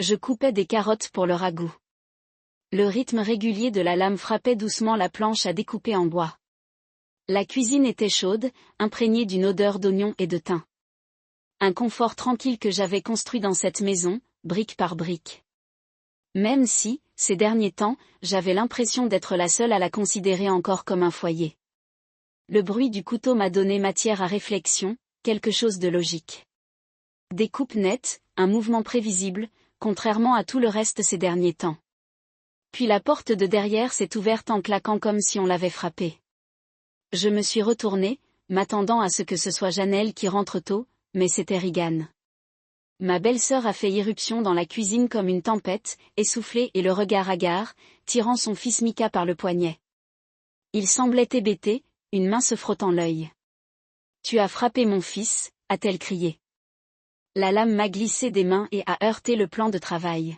Je coupais des carottes pour le ragoût. Le rythme régulier de la lame frappait doucement la planche à découper en bois. La cuisine était chaude, imprégnée d'une odeur d'oignon et de thym. Un confort tranquille que j'avais construit dans cette maison, brique par brique. Même si, ces derniers temps, j'avais l'impression d'être la seule à la considérer encore comme un foyer. Le bruit du couteau m'a donné matière à réflexion, quelque chose de logique. Des coupes nettes, un mouvement prévisible, contrairement à tout le reste ces derniers temps. Puis la porte de derrière s'est ouverte en claquant comme si on l'avait frappée. Je me suis retournée, m'attendant à ce que ce soit Janelle qui rentre tôt, mais c'était Regan. Ma belle-sœur a fait irruption dans la cuisine comme une tempête, essoufflée et le regard hagard, tirant son fils Mika par le poignet. Il semblait hébété, une main se frottant l'œil. « Tu as frappé mon fils », a-t-elle crié. La lame m'a glissé des mains et a heurté le plan de travail.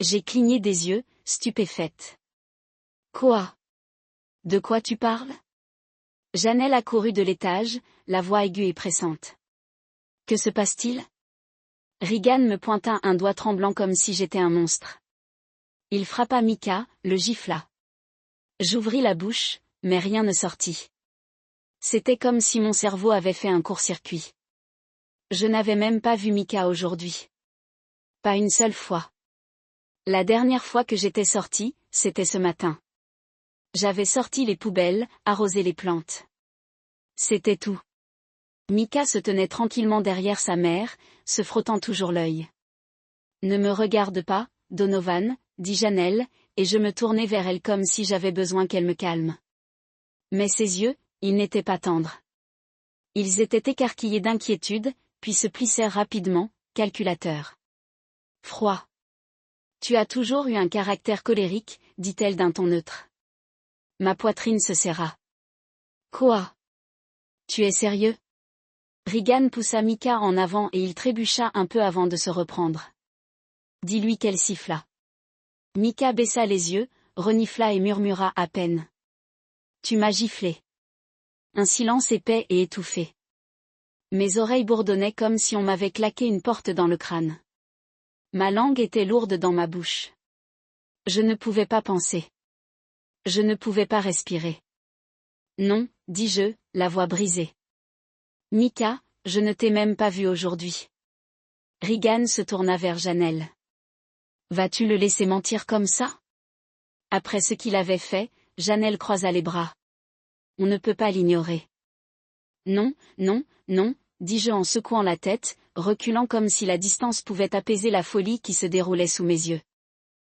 J'ai cligné des yeux, stupéfaite. « Quoi ? De quoi tu parles ?» Janelle accourut de l'étage, la voix aiguë et pressante. « Que se passe-t-il » Regan me pointa un doigt tremblant comme si j'étais un monstre. Il frappa Mika, le gifla. J'ouvris la bouche, mais rien ne sortit. C'était comme si mon cerveau avait fait un court-circuit. Je n'avais même pas vu Mika aujourd'hui. Pas une seule fois. La dernière fois que j'étais sortie, c'était ce matin. J'avais sorti les poubelles, arrosé les plantes. C'était tout. Mika se tenait tranquillement derrière sa mère, se frottant toujours l'œil. « Ne me regarde pas, Donovan, » dit Janelle, et je me tournai vers elle comme si j'avais besoin qu'elle me calme. Mais ses yeux, ils n'étaient pas tendres. Ils étaient écarquillés d'inquiétude, puis se plissèrent rapidement, calculateurs. Froid. Tu as toujours eu un caractère colérique, dit-elle d'un ton neutre. Ma poitrine se serra. Quoi ? Tu es sérieux ? Regan poussa Mika en avant et il trébucha un peu avant de se reprendre. Dis-lui qu'elle siffla. Mika baissa les yeux, renifla et murmura à peine. Tu m'as giflé. Un silence épais et étouffé. Mes oreilles bourdonnaient comme si on m'avait claqué une porte dans le crâne. Ma langue était lourde dans ma bouche. Je ne pouvais pas penser. Je ne pouvais pas respirer. Non, dis-je, la voix brisée. Mika, je ne t'ai même pas vu aujourd'hui. Regan se tourna vers Janelle. Vas-tu le laisser mentir comme ça ? Après ce qu'il avait fait, Janelle croisa les bras. On ne peut pas l'ignorer. Non, non, non, dis-je en secouant la tête, reculant comme si la distance pouvait apaiser la folie qui se déroulait sous mes yeux.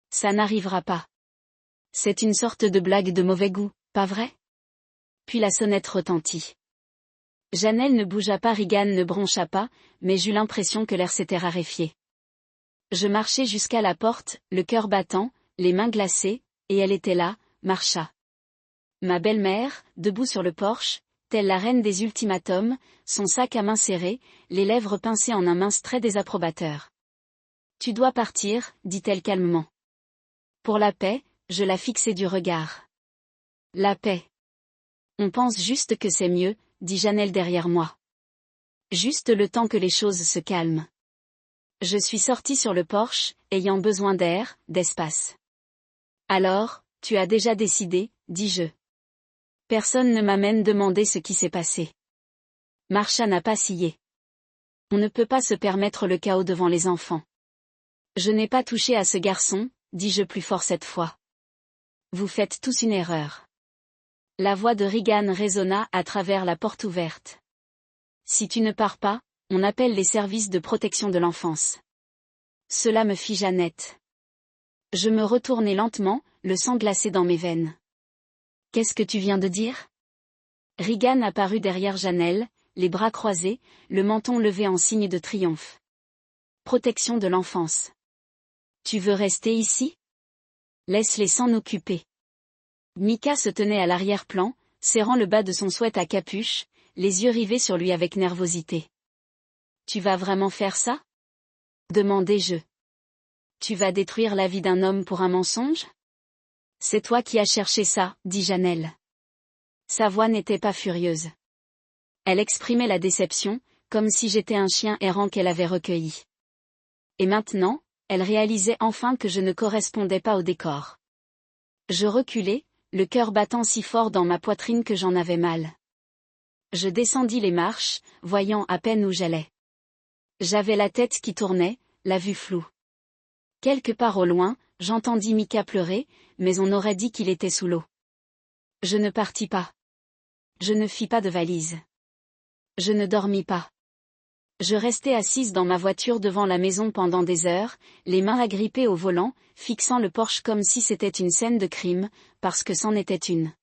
Ça n'arrivera pas. C'est une sorte de blague de mauvais goût, pas vrai ? Puis la sonnette retentit. Janelle ne bougea pas, Regan ne broncha pas, mais j'eus l'impression que l'air s'était raréfié. Je marchai jusqu'à la porte, le cœur battant, les mains glacées, et elle était là, marcha. Ma belle-mère, debout sur le porche, telle la reine des ultimatums, son sac à main serré, les lèvres pincées en un mince trait désapprobateur. « Tu dois partir, dit-elle calmement. Pour la paix, je la fixai du regard. La paix. On pense juste que c'est mieux, dit Janelle derrière moi. Juste le temps que les choses se calment. Je suis sortie sur le porche, ayant besoin d'air, d'espace. Alors, tu as déjà décidé, dis-je. Personne ne m'a même demandé ce qui s'est passé. Marsha n'a pas scié. On ne peut pas se permettre le chaos devant les enfants. Je n'ai pas touché à ce garçon, dis-je plus fort cette fois. Vous faites tous une erreur. La voix de Regan résonna à travers la porte ouverte. Si tu ne pars pas, on appelle les services de protection de l'enfance. Cela me figea net. Je me retournai lentement, le sang glacé dans mes veines. Qu'est-ce que tu viens de dire ? Regan apparut derrière Janelle, les bras croisés, le menton levé en signe de triomphe. Protection de l'enfance. Tu veux rester ici ? Laisse-les s'en occuper. Mika se tenait à l'arrière-plan, serrant le bas de son sweat à capuche, les yeux rivés sur lui avec nervosité. Tu vas vraiment faire ça ? Demandai-je. Tu vas détruire la vie d'un homme pour un mensonge ? C'est toi qui as cherché ça, dit Janelle. Sa voix n'était pas furieuse. Elle exprimait la déception, comme si j'étais un chien errant qu'elle avait recueilli. Et maintenant, elle réalisait enfin que je ne correspondais pas au décor. Je reculai, le cœur battant si fort dans ma poitrine que j'en avais mal. Je descendis les marches, voyant à peine où j'allais. J'avais la tête qui tournait, la vue floue. Quelque part au loin, j'entendis Mika pleurer, mais on aurait dit qu'il était sous l'eau. Je ne partis pas. Je ne fis pas de valise. Je ne dormis pas. Je restai assise dans ma voiture devant la maison pendant des heures, les mains agrippées au volant, fixant le porche comme si c'était une scène de crime, parce que c'en était une.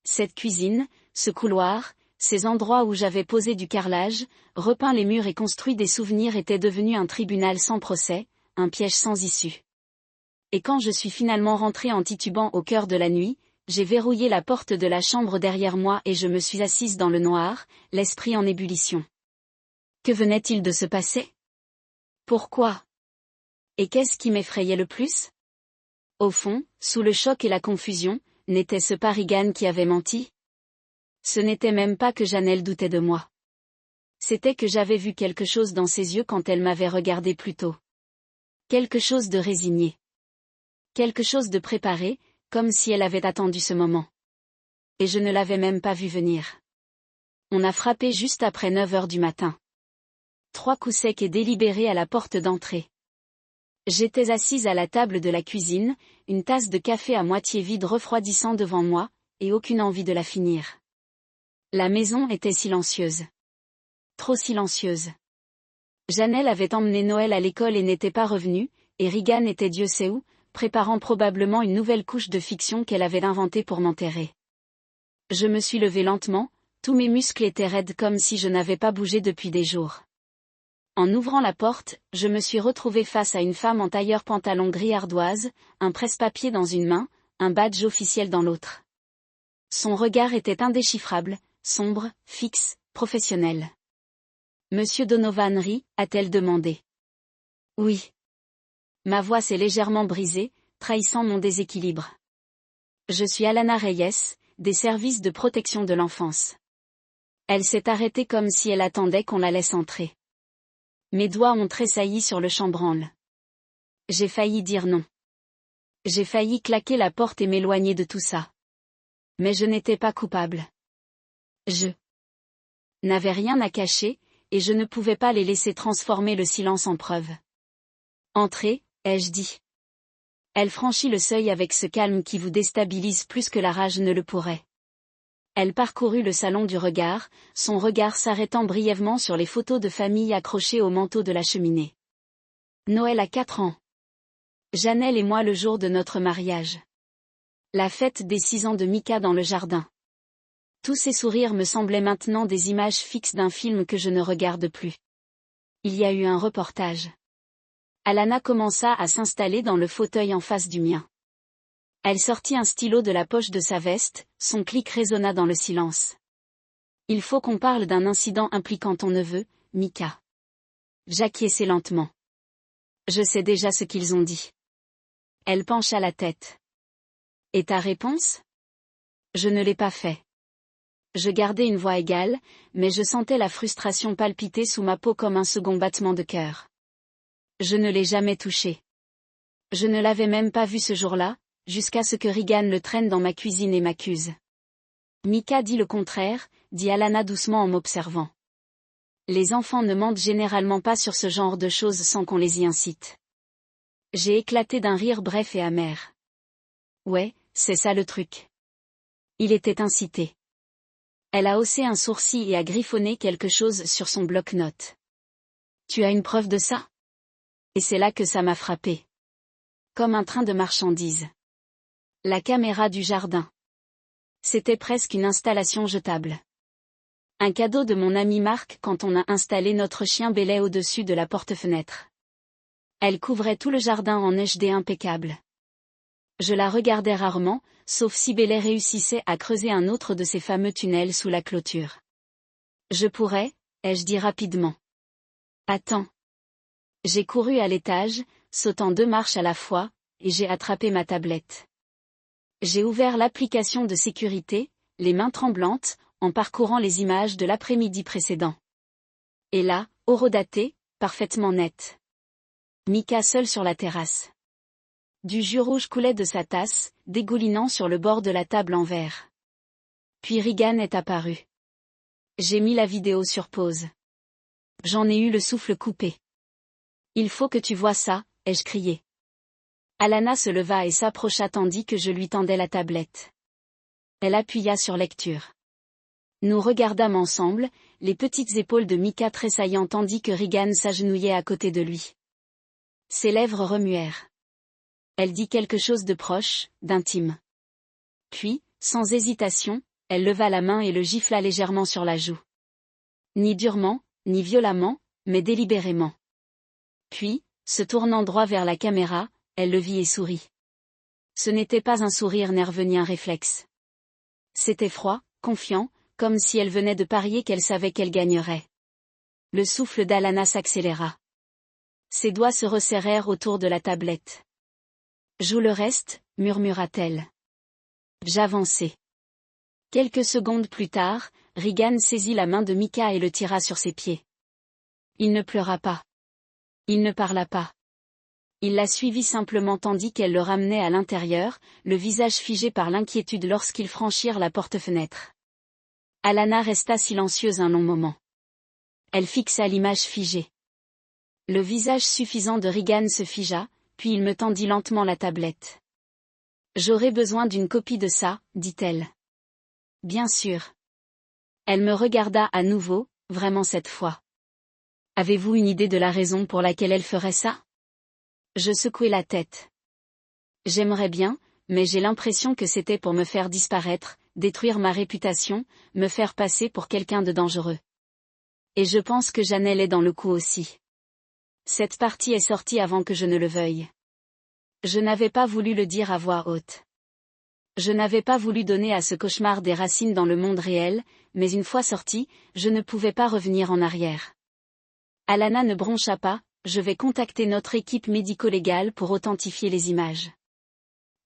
Cette cuisine, ce couloir, ces endroits où j'avais posé du carrelage, repeint les murs et construit des souvenirs étaient devenus un tribunal sans procès, un piège sans issue. Et quand je suis finalement rentrée en titubant au cœur de la nuit, j'ai verrouillé la porte de la chambre derrière moi et je me suis assise dans le noir, l'esprit en ébullition. Que venait-il de se passer? Pourquoi? Et qu'est-ce qui m'effrayait le plus? Au fond, sous le choc et la confusion, n'était-ce pas Regan qui avait menti? Ce n'était même pas que Janelle doutait de moi. C'était que j'avais vu quelque chose dans ses yeux quand elle m'avait regardé plus tôt. Quelque chose de résigné. Quelque chose de préparé, comme si elle avait attendu ce moment. Et je ne l'avais même pas vu venir. On a frappé juste après 9 heures du matin. 3 coups secs et délibérés à la porte d'entrée. J'étais assise à la table de la cuisine, une tasse de café à moitié vide refroidissant devant moi, et aucune envie de la finir. La maison était silencieuse. Trop silencieuse. Janelle avait emmené Noël à l'école et n'était pas revenue, et Regan était Dieu sait où, préparant probablement une nouvelle couche de fiction qu'elle avait inventée pour m'enterrer. Je me suis levée lentement, tous mes muscles étaient raides comme si je n'avais pas bougé depuis des jours. En ouvrant la porte, je me suis retrouvée face à une femme en tailleur-pantalon gris ardoise, un presse-papier dans une main, un badge officiel dans l'autre. Son regard était indéchiffrable, sombre, fixe, professionnel. « Monsieur Donovan rit ?» a-t-elle demandé. « Oui. » Ma voix s'est légèrement brisée, trahissant mon déséquilibre. « Je suis Alana Reyes, des services de protection de l'enfance. » Elle s'est arrêtée comme si elle attendait qu'on la laisse entrer. Mes doigts ont tressailli sur le chambranle. J'ai failli dire non. J'ai failli claquer la porte et m'éloigner de tout ça. Mais je n'étais pas coupable. Je n'avais rien à cacher, et je ne pouvais pas les laisser transformer le silence en preuve. Entrez, ai-je dit. Elle franchit le seuil avec ce calme qui vous déstabilise plus que la rage ne le pourrait. Elle parcourut le salon du regard, son regard s'arrêtant brièvement sur les photos de famille accrochées au manteau de la cheminée. Noël a 4 ans. Janelle et moi le jour de notre mariage. La fête des 6 ans de Mika dans le jardin. Tous ces sourires me semblaient maintenant des images fixes d'un film que je ne regarde plus. Il y a eu un reportage. Alana commença à s'installer dans le fauteuil en face du mien. Elle sortit un stylo de la poche de sa veste, son clic résonna dans le silence. Il faut qu'on parle d'un incident impliquant ton neveu, Mika. J'acquiesçai lentement. Je sais déjà ce qu'ils ont dit. Elle pencha la tête. Et ta réponse? Je ne l'ai pas fait. Je gardais une voix égale, mais je sentais la frustration palpiter sous ma peau comme un second battement de cœur. Je ne l'ai jamais touché. Je ne l'avais même pas vu ce jour-là, jusqu'à ce que Regan le traîne dans ma cuisine et m'accuse. Mika dit le contraire, dit Alana doucement en m'observant. Les enfants ne mentent généralement pas sur ce genre de choses sans qu'on les y incite. J'ai éclaté d'un rire bref et amer. Ouais, c'est ça le truc. Il était incité. Elle a haussé un sourcil et a griffonné quelque chose sur son bloc-notes. Tu as une preuve de ça? Et c'est là que ça m'a frappé. Comme un train de marchandises. La caméra du jardin. C'était presque une installation jetable. Un cadeau de mon ami Marc quand on a installé notre chien Belay au-dessus de la porte-fenêtre. Elle couvrait tout le jardin en HD impeccable. Je la regardais rarement, sauf si Belay réussissait à creuser un autre de ces fameux tunnels sous la clôture. Je pourrais, ai-je dit rapidement. Attends. J'ai couru à l'étage, sautant 2 marches à la fois, et j'ai attrapé ma tablette. J'ai ouvert l'application de sécurité, les mains tremblantes, en parcourant les images de l'après-midi précédent. Et là, horodaté, parfaitement net. Mika seule sur la terrasse. Du jus rouge coulait de sa tasse, dégoulinant sur le bord de la table en verre. Puis Regan est apparu. J'ai mis la vidéo sur pause. J'en ai eu le souffle coupé. Il faut que tu vois ça, ai-je crié. Alana se leva et s'approcha tandis que je lui tendais la tablette. Elle appuya sur lecture. Nous regardâmes ensemble, les petites épaules de Mika tressaillant tandis que Regan s'agenouillait à côté de lui. Ses lèvres remuèrent. Elle dit quelque chose de proche, d'intime. Puis, sans hésitation, elle leva la main et le gifla légèrement sur la joue. Ni durement, ni violemment, mais délibérément. Puis, se tournant droit vers la caméra, elle le vit et sourit. Ce n'était pas un sourire nerveux ni un réflexe. C'était froid, confiant, comme si elle venait de parier qu'elle savait qu'elle gagnerait. Le souffle d'Alana s'accéléra. Ses doigts se resserrèrent autour de la tablette. Joue le reste, murmura-t-elle. J'avançai. Quelques secondes plus tard, Regan saisit la main de Mika et le tira sur ses pieds. Il ne pleura pas. Il ne parla pas. Il la suivit simplement tandis qu'elle le ramenait à l'intérieur, le visage figé par l'inquiétude lorsqu'ils franchirent la porte-fenêtre. Alana resta silencieuse un long moment. Elle fixa l'image figée. Le visage suffisant de Regan se figea, puis il me tendit lentement la tablette. J'aurais besoin d'une copie de ça, dit-elle. Bien sûr. Elle me regarda à nouveau, vraiment cette fois. Avez-vous une idée de la raison pour laquelle elle ferait ça? Je secouai la tête. J'aimerais bien, mais j'ai l'impression que c'était pour me faire disparaître, détruire ma réputation, me faire passer pour quelqu'un de dangereux. Et je pense que Janelle est dans le coup aussi. Cette partie est sortie avant que je ne le veuille. Je n'avais pas voulu le dire à voix haute. Je n'avais pas voulu donner à ce cauchemar des racines dans le monde réel, mais une fois sorti, je ne pouvais pas revenir en arrière. Alana ne broncha pas, je vais contacter notre équipe médico-légale pour authentifier les images.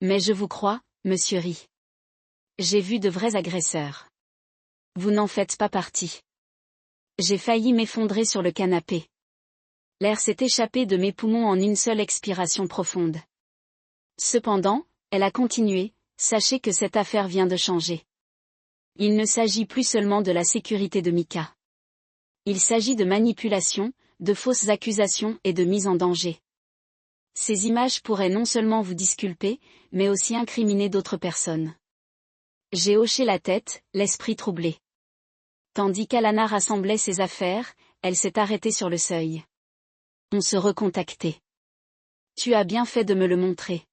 Mais je vous crois, monsieur Ri. J'ai vu de vrais agresseurs. Vous n'en faites pas partie. J'ai failli m'effondrer sur le canapé. L'air s'est échappé de mes poumons en une seule expiration profonde. Cependant, elle a continué, sachez que cette affaire vient de changer. Il ne s'agit plus seulement de la sécurité de Mika. Il s'agit de manipulation, de fausses accusations et de mise en danger. Ces images pourraient non seulement vous disculper, mais aussi incriminer d'autres personnes. J'ai hoché la tête, l'esprit troublé. Tandis qu'Alana rassemblait ses affaires, elle s'est arrêtée sur le seuil. On se recontactait. Tu as bien fait de me le montrer.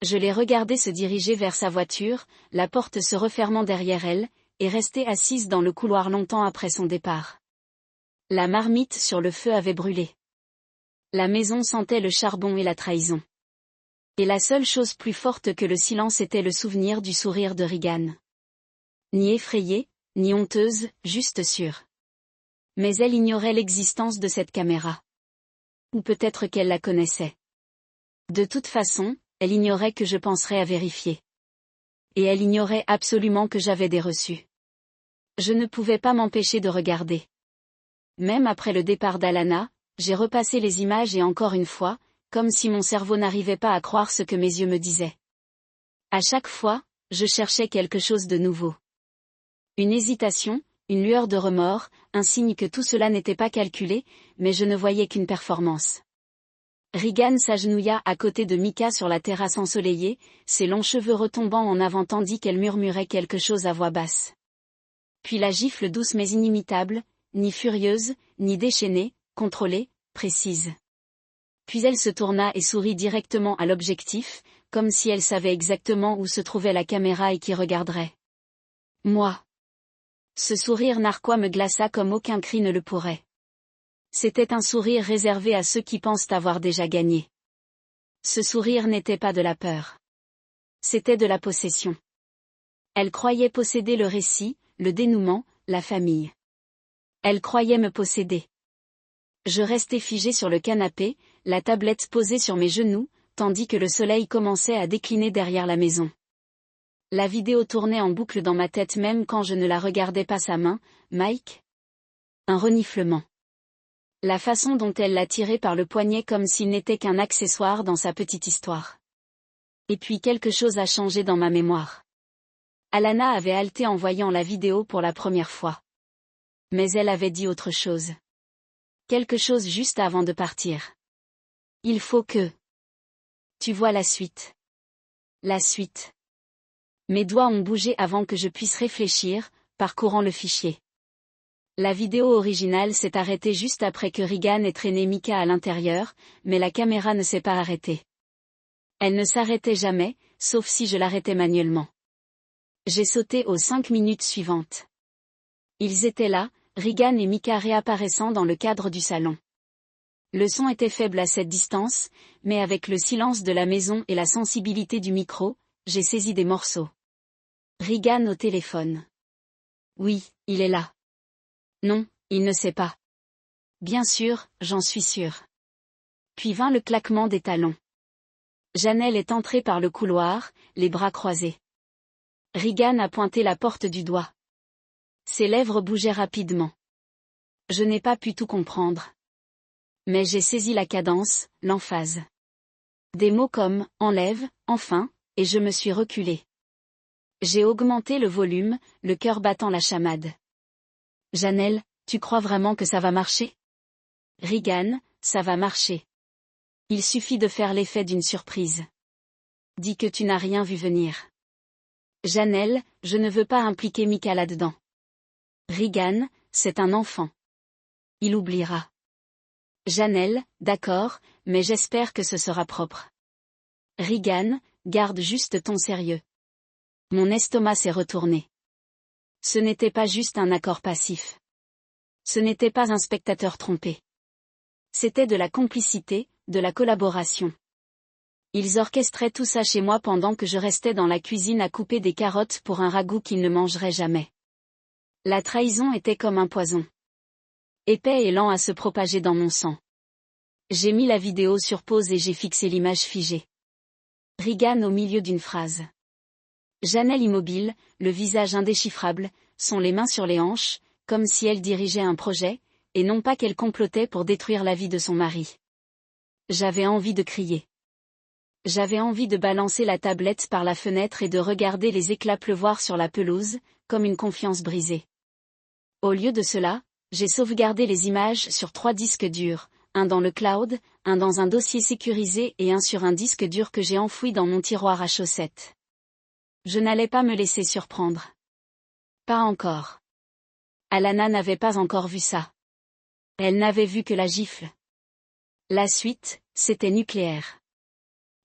Je l'ai regardée se diriger vers sa voiture, la porte se refermant derrière elle, et rester assise dans le couloir longtemps après son départ. La marmite sur le feu avait brûlé. La maison sentait le charbon et la trahison. Et la seule chose plus forte que le silence était le souvenir du sourire de Regan. Ni effrayée, ni honteuse, juste sûre. Mais elle ignorait l'existence de cette caméra. Ou peut-être qu'elle la connaissait. De toute façon, elle ignorait que je penserais à vérifier. Et elle ignorait absolument que j'avais des reçus. Je ne pouvais pas m'empêcher de regarder. Même après le départ d'Alana, j'ai repassé les images et encore une fois, comme si mon cerveau n'arrivait pas à croire ce que mes yeux me disaient. À chaque fois, je cherchais quelque chose de nouveau. Une hésitation, une lueur de remords, un signe que tout cela n'était pas calculé, mais je ne voyais qu'une performance. Regan s'agenouilla à côté de Mika sur la terrasse ensoleillée, ses longs cheveux retombant en avant tandis qu'elle murmurait quelque chose à voix basse. Puis la gifle douce mais inimitable, ni furieuse, ni déchaînée, contrôlée, précise. Puis elle se tourna et sourit directement à l'objectif, comme si elle savait exactement où se trouvait la caméra et qui regarderait. Moi. Ce sourire narquois me glaça comme aucun cri ne le pourrait. C'était un sourire réservé à ceux qui pensent avoir déjà gagné. Ce sourire n'était pas de la peur. C'était de la possession. Elle croyait posséder le récit, le dénouement, la famille. Elle croyait me posséder. Je restais figé sur le canapé, la tablette posée sur mes genoux, tandis que le soleil commençait à décliner derrière la maison. La vidéo tournait en boucle dans ma tête même quand je ne la regardais pas sa main, Mike. Un reniflement. La façon dont elle l'a tiré par le poignet comme s'il n'était qu'un accessoire dans sa petite histoire. Et puis quelque chose a changé dans ma mémoire. Alana avait halté en voyant la vidéo pour la première fois. Mais elle avait dit autre chose. Quelque chose juste avant de partir. Il faut que... Tu vois la suite. La suite. Mes doigts ont bougé avant que je puisse réfléchir, parcourant le fichier. La vidéo originale s'est arrêtée juste après que Regan ait traîné Micah à l'intérieur, mais la caméra ne s'est pas arrêtée. Elle ne s'arrêtait jamais, sauf si je l'arrêtais manuellement. J'ai sauté aux 5 minutes suivantes. Ils étaient là, Regan et Micah réapparaissant dans le cadre du salon. Le son était faible à cette distance, mais avec le silence de la maison et la sensibilité du micro, j'ai saisi des morceaux. Regan au téléphone. Oui, il est là. Non, il ne sait pas. Bien sûr, j'en suis sûre. Puis vint le claquement des talons. Janelle est entrée par le couloir, les bras croisés. Regan a pointé la porte du doigt. Ses lèvres bougeaient rapidement. Je n'ai pas pu tout comprendre. Mais j'ai saisi la cadence, l'emphase. Des mots comme « enlève »,« enfin », et je me suis reculée. J'ai augmenté le volume, le cœur battant la chamade. Janelle, tu crois vraiment que ça va marcher? Regan, ça va marcher. Il suffit de faire l'effet d'une surprise. Dis que tu n'as rien vu venir. Janelle, je ne veux pas impliquer Micah là-dedans. Regan, c'est un enfant. Il oubliera. Janelle, d'accord, mais j'espère que ce sera propre. Regan, garde juste ton sérieux. Mon estomac s'est retourné. Ce n'était pas juste un accord passif. Ce n'était pas un spectateur trompé. C'était de la complicité, de la collaboration. Ils orchestraient tout ça chez moi pendant que je restais dans la cuisine à couper des carottes pour un ragoût qu'ils ne mangeraient jamais. La trahison était comme un poison. Épais et lent à se propager dans mon sang. J'ai mis la vidéo sur pause et j'ai fixé l'image figée. Regan au milieu d'une phrase. Janelle immobile, le visage indéchiffrable, sont les mains sur les hanches, comme si elle dirigeait un projet, et non pas qu'elle complotait pour détruire la vie de son mari. J'avais envie de crier. J'avais envie de balancer la tablette par la fenêtre et de regarder les éclats pleuvoir sur la pelouse, comme une confiance brisée. Au lieu de cela, j'ai sauvegardé les images sur 3 disques durs, un dans le cloud, un dans un dossier sécurisé et un sur un disque dur que j'ai enfoui dans mon tiroir à chaussettes. Je n'allais pas me laisser surprendre. Pas encore. Alana n'avait pas encore vu ça. Elle n'avait vu que la gifle. La suite, c'était nucléaire.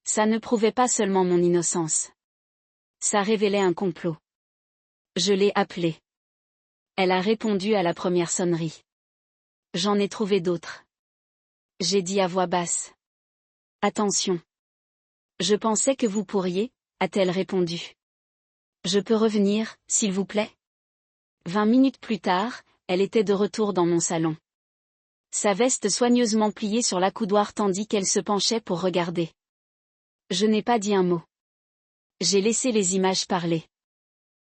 Ça ne prouvait pas seulement mon innocence. Ça révélait un complot. Je l'ai appelée. Elle a répondu à la première sonnerie. J'en ai trouvé d'autres. J'ai dit à voix basse. Attention. Je pensais que vous pourriez, a-t-elle répondu. Je peux revenir, s'il vous plaît? 20 minutes plus tard, elle était de retour dans mon salon. Sa veste soigneusement pliée sur l'accoudoir tandis qu'elle se penchait pour regarder. Je n'ai pas dit un mot. J'ai laissé les images parler.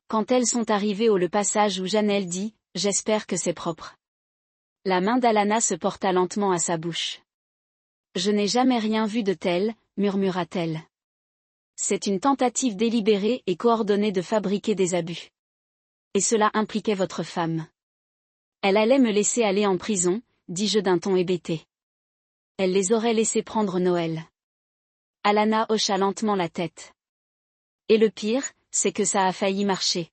Quand elles sont arrivées au passage où Janelle dit « J'espère que c'est propre ». La main d'Alana se porta lentement à sa bouche. « Je n'ai jamais rien vu de tel », murmura-t-elle. C'est une tentative délibérée et coordonnée de fabriquer des abus. Et cela impliquait votre femme. Elle allait me laisser aller en prison, dis-je d'un ton hébété. Elle les aurait laissés prendre Noël. Alana hocha lentement la tête. Et le pire, c'est que ça a failli marcher.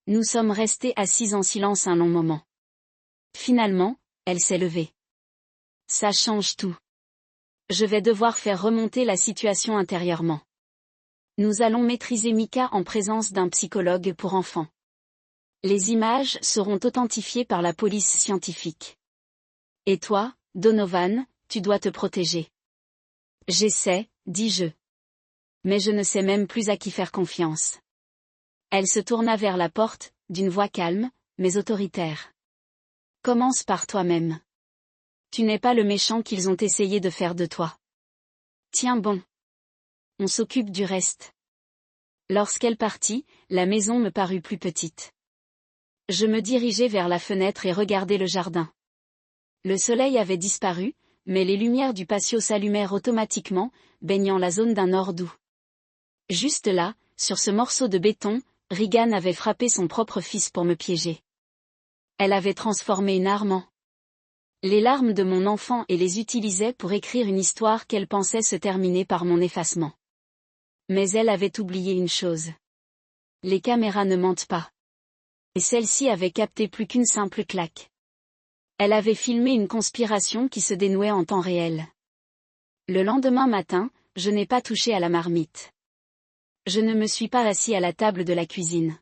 Nous sommes restés assis en silence un long moment. Finalement, elle s'est levée. Ça change tout. Je vais devoir faire remonter la situation intérieurement. Nous allons maîtriser Micah en présence d'un psychologue pour enfants. Les images seront authentifiées par la police scientifique. Et toi, Donovan, tu dois te protéger. J'essaie, dis-je. Mais je ne sais même plus à qui faire confiance. Elle se tourna vers la porte, d'une voix calme, mais autoritaire. Commence par toi-même. Tu n'es pas le méchant qu'ils ont essayé de faire de toi. Tiens bon. On s'occupe du reste. Lorsqu'elle partit, la maison me parut plus petite. Je me dirigeai vers la fenêtre et regardai le jardin. Le soleil avait disparu, mais les lumières du patio s'allumèrent automatiquement, baignant la zone d'un or doux. Juste là, sur ce morceau de béton, Regan avait frappé son propre fils pour me piéger. Elle avait transformé une arme en les larmes de mon enfant et les utilisait pour écrire une histoire qu'elle pensait se terminer par mon effacement. Mais elle avait oublié une chose. Les caméras ne mentent pas. Et celle-ci avait capté plus qu'une simple claque. Elle avait filmé une conspiration qui se dénouait en temps réel. Le lendemain matin, je n'ai pas touché à la marmite. Je ne me suis pas assis à la table de la cuisine.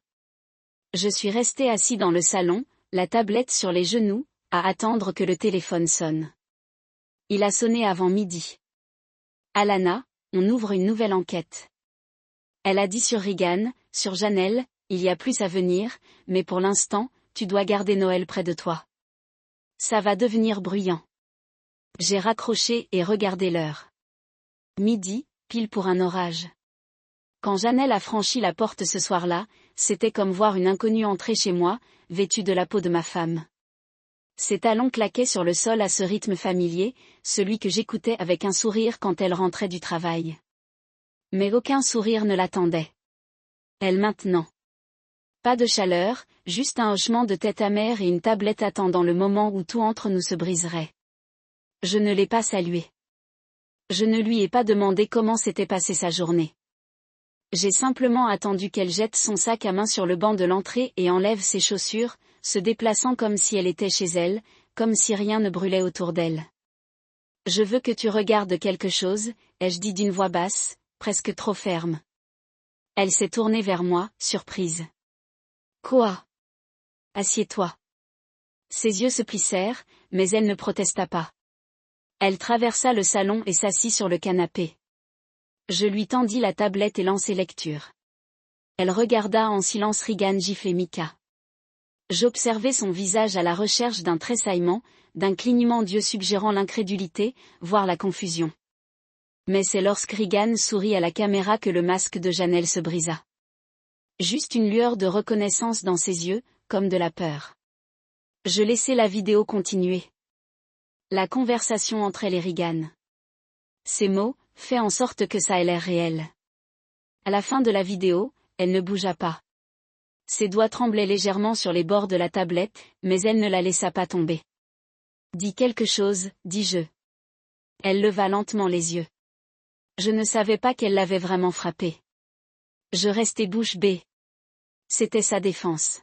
Je suis resté assis dans le salon, la tablette sur les genoux, à attendre que le téléphone sonne. Il a sonné avant midi. Alana, on ouvre une nouvelle enquête. Elle a dit sur Regan, sur Janelle, il y a plus à venir, mais pour l'instant, tu dois garder Noël près de toi. Ça va devenir bruyant. J'ai raccroché et regardé l'heure. Midi, pile pour un orage. Quand Janelle a franchi la porte ce soir-là, c'était comme voir une inconnue entrer chez moi, vêtue de la peau de ma femme. Ses talons claquaient sur le sol à ce rythme familier, celui que j'écoutais avec un sourire quand elle rentrait du travail. Mais aucun sourire ne l'attendait. Elle maintenant. Pas de chaleur, juste un hochement de tête amer et une tablette attendant le moment où tout entre nous se briserait. Je ne l'ai pas saluée. Je ne lui ai pas demandé comment s'était passée sa journée. J'ai simplement attendu qu'elle jette son sac à main sur le banc de l'entrée et enlève ses chaussures, se déplaçant comme si elle était chez elle, comme si rien ne brûlait autour d'elle. Je veux que tu regardes quelque chose, ai-je dit d'une voix basse, presque trop ferme. Elle s'est tournée vers moi, surprise. Quoi? Assieds-toi. Ses yeux se plissèrent, mais elle ne protesta pas. Elle traversa le salon et s'assit sur le canapé. Je lui tendis la tablette et lançai lecture. Elle regarda en silence Regan gifler Mika. J'observai son visage à la recherche d'un tressaillement, d'un clignement d'yeux suggérant l'incrédulité, voire la confusion. Mais c'est lorsque Regan sourit à la caméra que le masque de Janelle se brisa. Juste une lueur de reconnaissance dans ses yeux, comme de la peur. Je laissai la vidéo continuer. La conversation entre elle et Regan. Ces mots, fait en sorte que ça ait l'air réel. À la fin de la vidéo, elle ne bougea pas. Ses doigts tremblaient légèrement sur les bords de la tablette, mais elle ne la laissa pas tomber. Dis quelque chose, dis-je. Elle leva lentement les yeux. Je ne savais pas qu'elle l'avait vraiment frappé. Je restai bouche bée. C'était sa défense.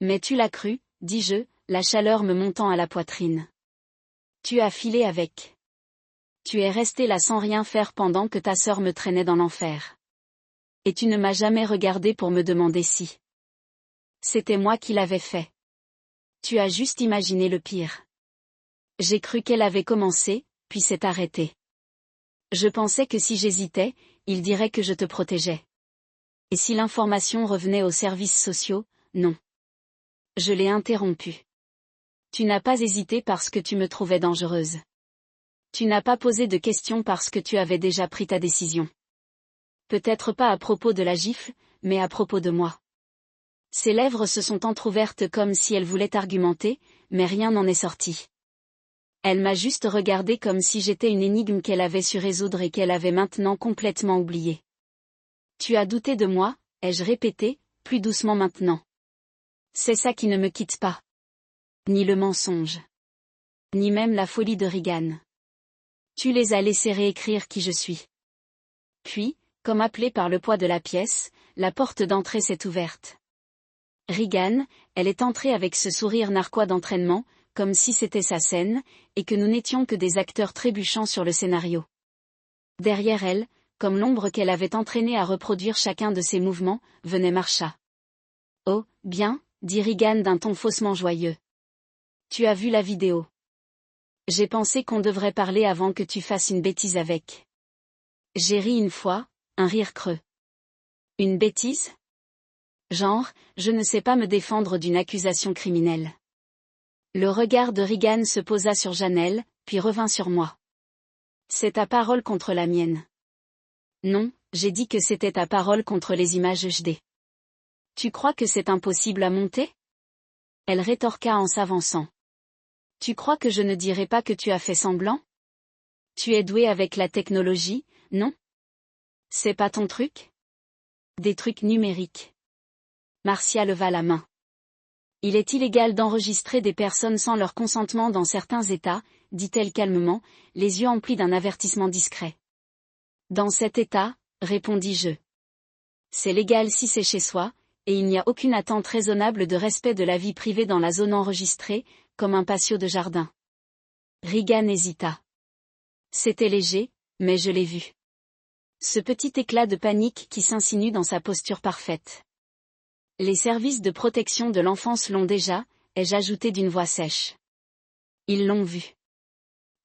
Mais tu l'as cru, dis-je, la chaleur me montant à la poitrine. Tu as filé avec. Tu es resté là sans rien faire pendant que ta sœur me traînait dans l'enfer. Et tu ne m'as jamais regardé pour me demander si. C'était moi qui l'avais fait. Tu as juste imaginé le pire. J'ai cru qu'elle avait commencé, puis s'est arrêtée. Je pensais que si j'hésitais, il dirait que je te protégeais. Et si l'information revenait aux services sociaux, non. Je l'ai interrompu. Tu n'as pas hésité parce que tu me trouvais dangereuse. Tu n'as pas posé de questions parce que tu avais déjà pris ta décision. Peut-être pas à propos de la gifle, mais à propos de moi. Ses lèvres se sont entr'ouvertes comme si elle voulait argumenter, mais rien n'en est sorti. Elle m'a juste regardé comme si j'étais une énigme qu'elle avait su résoudre et qu'elle avait maintenant complètement oubliée. Tu as douté de moi, ai-je répété, plus doucement maintenant. C'est ça qui ne me quitte pas. Ni le mensonge. Ni même la folie de Regan. Tu les as laissés réécrire qui je suis. Puis, comme appelée par le poids de la pièce, la porte d'entrée s'est ouverte. Regan, elle est entrée avec ce sourire narquois d'entraînement, comme si c'était sa scène, et que nous n'étions que des acteurs trébuchant sur le scénario. Derrière elle, comme l'ombre qu'elle avait entraînée à reproduire chacun de ses mouvements, venait Marsha. Oh, bien, dit Regan d'un ton faussement joyeux. Tu as vu la vidéo. J'ai pensé qu'on devrait parler avant que tu fasses une bêtise avec. J'ai ri une fois, un rire creux. Une bêtise? Genre, je ne sais pas me défendre d'une accusation criminelle. Le regard de Regan se posa sur Janelle, puis revint sur moi. C'est ta parole contre la mienne. Non, j'ai dit que c'était ta parole contre les images HD. Tu crois que c'est impossible à monter? Elle rétorqua en s'avançant. Tu crois que je ne dirai pas que tu as fait semblant? Tu es doué avec la technologie, non? C'est pas ton truc? Des trucs numériques. Marcia leva la main. Il est illégal d'enregistrer des personnes sans leur consentement dans certains États, dit-elle calmement, les yeux emplis d'un avertissement discret. Dans cet État, répondis-je. C'est légal si c'est chez soi, et il n'y a aucune attente raisonnable de respect de la vie privée dans la zone enregistrée, comme un patio de jardin. Regan hésita. C'était léger, mais je l'ai vu. Ce petit éclat de panique qui s'insinue dans sa posture parfaite. Les services de protection de l'enfance l'ont déjà, ai-je ajouté d'une voix sèche. Ils l'ont vu.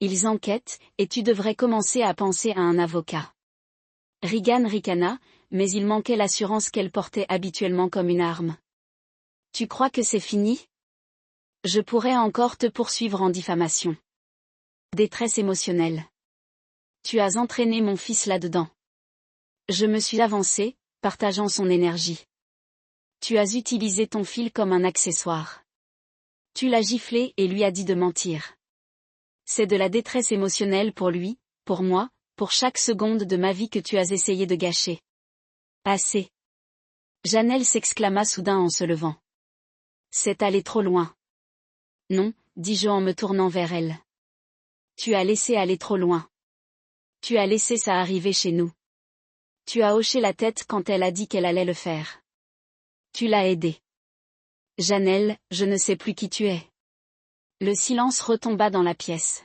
Ils enquêtent, et tu devrais commencer à penser à un avocat. Regan ricana, mais il manquait l'assurance qu'elle portait habituellement comme une arme. Tu crois que c'est fini? Je pourrais encore te poursuivre en diffamation. Détresse émotionnelle. Tu as entraîné mon fils là-dedans. Je me suis avancé, partageant son énergie. Tu as utilisé ton fil comme un accessoire. Tu l'as giflé et lui as dit de mentir. C'est de la détresse émotionnelle pour lui, pour moi, pour chaque seconde de ma vie que tu as essayé de gâcher. Assez. Janelle s'exclama soudain en se levant. C'est allé trop loin. Non, dis-je en me tournant vers elle. Tu as laissé aller trop loin. Tu as laissé ça arriver chez nous. Tu as hoché la tête quand elle a dit qu'elle allait le faire. Tu l'as aidée. Janelle, je ne sais plus qui tu es. Le silence retomba dans la pièce.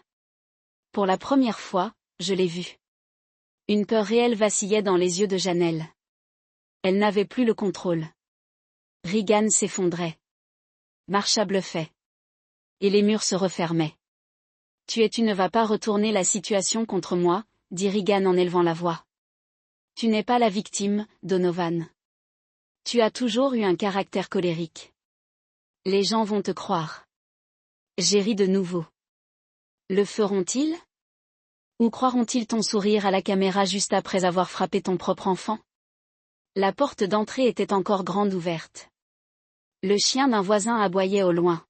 Pour la première fois, je l'ai vue. Une peur réelle vacillait dans les yeux de Janelle. Elle n'avait plus le contrôle. Regan s'effondrait. Marcia bluffait. Et les murs se refermaient. Tu ne vas pas retourner la situation contre moi, dit Regan en élevant la voix. Tu n'es pas la victime, Donovan. Tu as toujours eu un caractère colérique. Les gens vont te croire. J'ai ri de nouveau. Le feront-ils? Ou croiront-ils ton sourire à la caméra juste après avoir frappé ton propre enfant? La porte d'entrée était encore grande ouverte. Le chien d'un voisin aboyait au loin.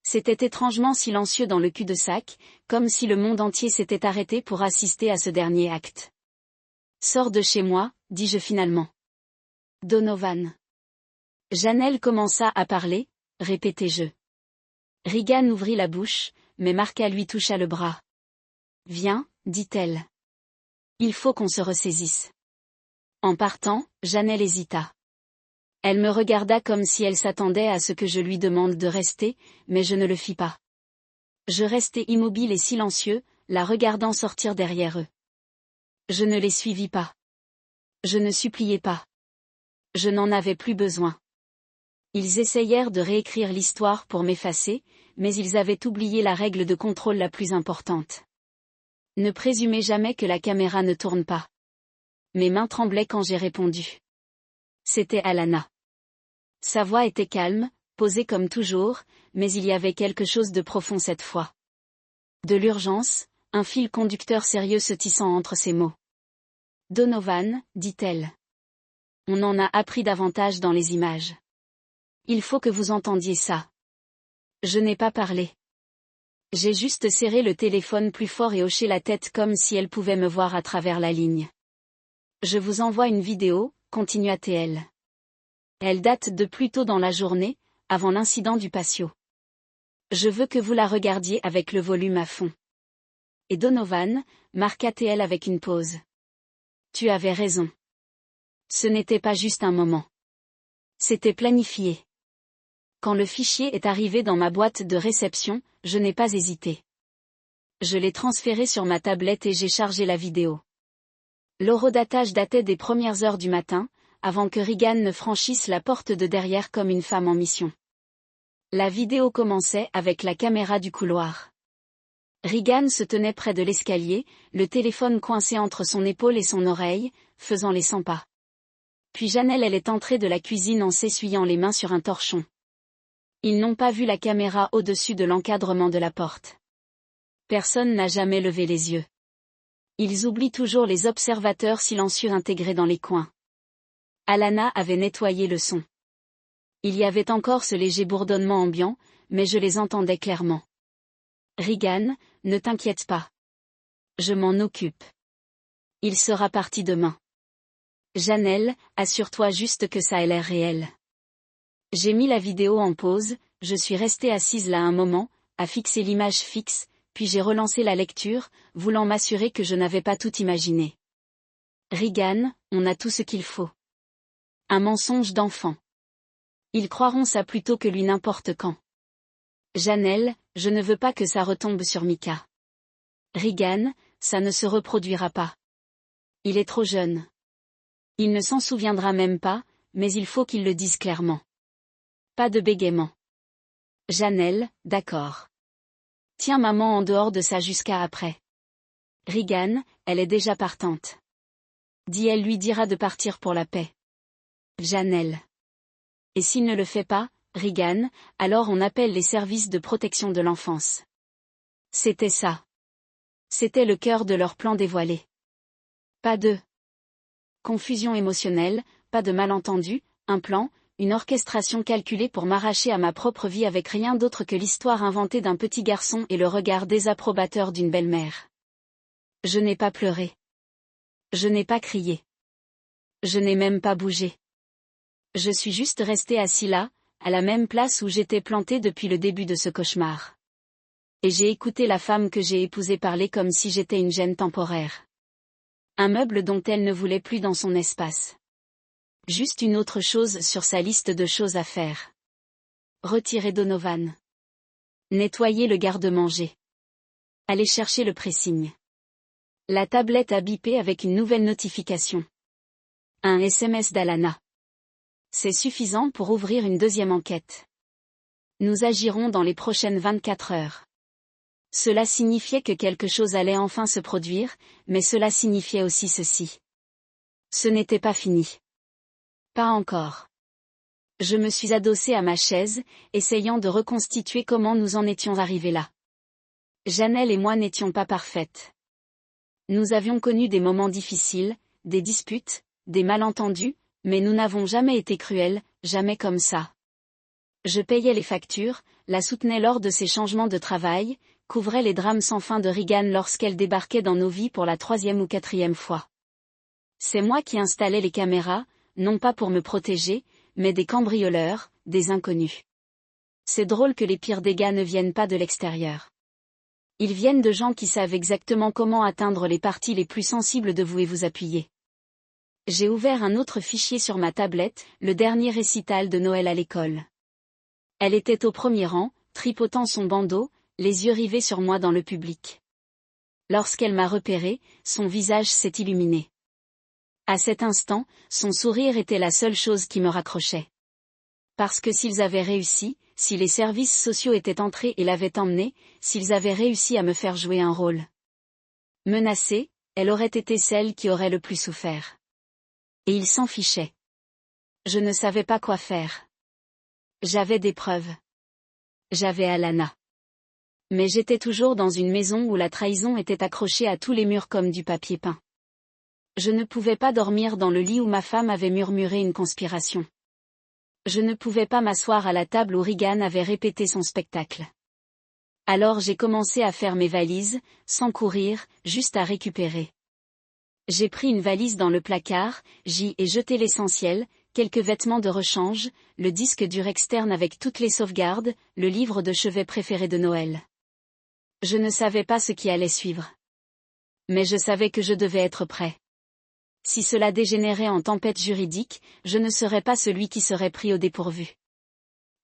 C'était étrangement silencieux dans le cul-de-sac, comme si le monde entier s'était arrêté pour assister à ce dernier acte. Sors de chez moi, dis-je finalement. Donovan. Janelle commença à parler, répétai-je. Regan ouvrit la bouche, mais Marcia lui toucha le bras. Viens, dit-elle. Il faut qu'on se ressaisisse. En partant, Janelle hésita. Elle me regarda comme si elle s'attendait à ce que je lui demande de rester, mais je ne le fis pas. Je restai immobile et silencieux, la regardant sortir derrière eux. Je ne les suivis pas. Je ne suppliai pas. Je n'en avais plus besoin. Ils essayèrent de réécrire l'histoire pour m'effacer, mais ils avaient oublié la règle de contrôle la plus importante. Ne présumez jamais que la caméra ne tourne pas. Mes mains tremblaient quand j'ai répondu. C'était Alana. Sa voix était calme, posée comme toujours, mais il y avait quelque chose de profond cette fois. De l'urgence, un fil conducteur sérieux se tissant entre ses mots. Donovan, dit-elle. On en a appris davantage dans les images. Il faut que vous entendiez ça. Je n'ai pas parlé. J'ai juste serré le téléphone plus fort et hoché la tête comme si elle pouvait me voir à travers la ligne. Je vous envoie une vidéo, continua-t-elle. Elle date de plus tôt dans la journée, avant l'incident du patio. Je veux que vous la regardiez avec le volume à fond. Et Donovan, marqua-t-elle avec une pause. Tu avais raison. Ce n'était pas juste un moment. C'était planifié. Quand le fichier est arrivé dans ma boîte de réception, je n'ai pas hésité. Je l'ai transféré sur ma tablette et j'ai chargé la vidéo. L'horodatage datait des premières heures du matin, avant que Regan ne franchisse la porte de derrière comme une femme en mission. La vidéo commençait avec la caméra du couloir. Regan se tenait près de l'escalier, le téléphone coincé entre son épaule et son oreille, faisant les 100 pas. Puis Janelle est entrée de la cuisine en s'essuyant les mains sur un torchon. Ils n'ont pas vu la caméra au-dessus de l'encadrement de la porte. Personne n'a jamais levé les yeux. Ils oublient toujours les observateurs silencieux intégrés dans les coins. Alana avait nettoyé le son. Il y avait encore ce léger bourdonnement ambiant, mais je les entendais clairement. Regan, ne t'inquiète pas. Je m'en occupe. Il sera parti demain. Janelle, assure-toi juste que ça ait l'air réel. J'ai mis la vidéo en pause, je suis restée assise là un moment, à fixer l'image fixe, puis j'ai relancé la lecture, voulant m'assurer que je n'avais pas tout imaginé. Regan, on a tout ce qu'il faut. Un mensonge d'enfant. Ils croiront ça plutôt que lui n'importe quand. Janelle, je ne veux pas que ça retombe sur Mika. Regan, ça ne se reproduira pas. Il est trop jeune. Il ne s'en souviendra même pas, mais il faut qu'il le dise clairement. Pas de bégaiement. Janelle, d'accord. Tiens maman en dehors de ça jusqu'à après. Regan, elle est déjà partante. Dis elle lui dira de partir pour la paix. Janelle. Et s'il ne le fait pas, Regan, alors on appelle les services de protection de l'enfance. C'était ça. C'était le cœur de leur plan dévoilé. Pas de confusion émotionnelle, pas de malentendu, un plan, une orchestration calculée pour m'arracher à ma propre vie avec rien d'autre que l'histoire inventée d'un petit garçon et le regard désapprobateur d'une belle-mère. Je n'ai pas pleuré. Je n'ai pas crié. Je n'ai même pas bougé. Je suis juste resté assis là, à la même place où j'étais planté depuis le début de ce cauchemar. Et j'ai écouté la femme que j'ai épousée parler comme si j'étais une gêne temporaire. Un meuble dont elle ne voulait plus dans son espace. Juste une autre chose sur sa liste de choses à faire. Retirer Donovan. Nettoyer le garde-manger. Aller chercher le pressing. La tablette a bipé avec une nouvelle notification. Un SMS d'Alana. C'est suffisant pour ouvrir une deuxième enquête. Nous agirons dans les prochaines 24 heures. Cela signifiait que quelque chose allait enfin se produire, mais cela signifiait aussi ceci. Ce n'était pas fini. Pas encore. Je me suis adossée à ma chaise, essayant de reconstituer comment nous en étions arrivés là. Janelle et moi n'étions pas parfaites. Nous avions connu des moments difficiles, des disputes, des malentendus, mais nous n'avons jamais été cruels, jamais comme ça. Je payais les factures, la soutenais lors de ses changements de travail, couvrais les drames sans fin de Regan lorsqu'elle débarquait dans nos vies pour la 3e ou 4e fois. C'est moi qui installais les caméras, non pas pour me protéger, mais des cambrioleurs, des inconnus. C'est drôle que les pires dégâts ne viennent pas de l'extérieur. Ils viennent de gens qui savent exactement comment atteindre les parties les plus sensibles de vous et vous appuyer. J'ai ouvert un autre fichier sur ma tablette, le dernier récital de Noël à l'école. Elle était au premier rang, tripotant son bandeau, les yeux rivés sur moi dans le public. Lorsqu'elle m'a repéré, son visage s'est illuminé. À cet instant, son sourire était la seule chose qui me raccrochait. Parce que s'ils avaient réussi, si les services sociaux étaient entrés et l'avaient emmenée, s'ils avaient réussi à me faire jouer un rôle menacé, elle aurait été celle qui aurait le plus souffert. Et ils s'en fichaient. Je ne savais pas quoi faire. J'avais des preuves. J'avais Alana. Mais j'étais toujours dans une maison où la trahison était accrochée à tous les murs comme du papier peint. Je ne pouvais pas dormir dans le lit où ma femme avait murmuré une conspiration. Je ne pouvais pas m'asseoir à la table où Regan avait répété son spectacle. Alors j'ai commencé à faire mes valises, sans courir, juste à récupérer. J'ai pris une valise dans le placard, j'y ai jeté l'essentiel, quelques vêtements de rechange, le disque dur externe avec toutes les sauvegardes, le livre de chevet préféré de Noël. Je ne savais pas ce qui allait suivre. Mais je savais que je devais être prêt. Si cela dégénérait en tempête juridique, je ne serais pas celui qui serait pris au dépourvu.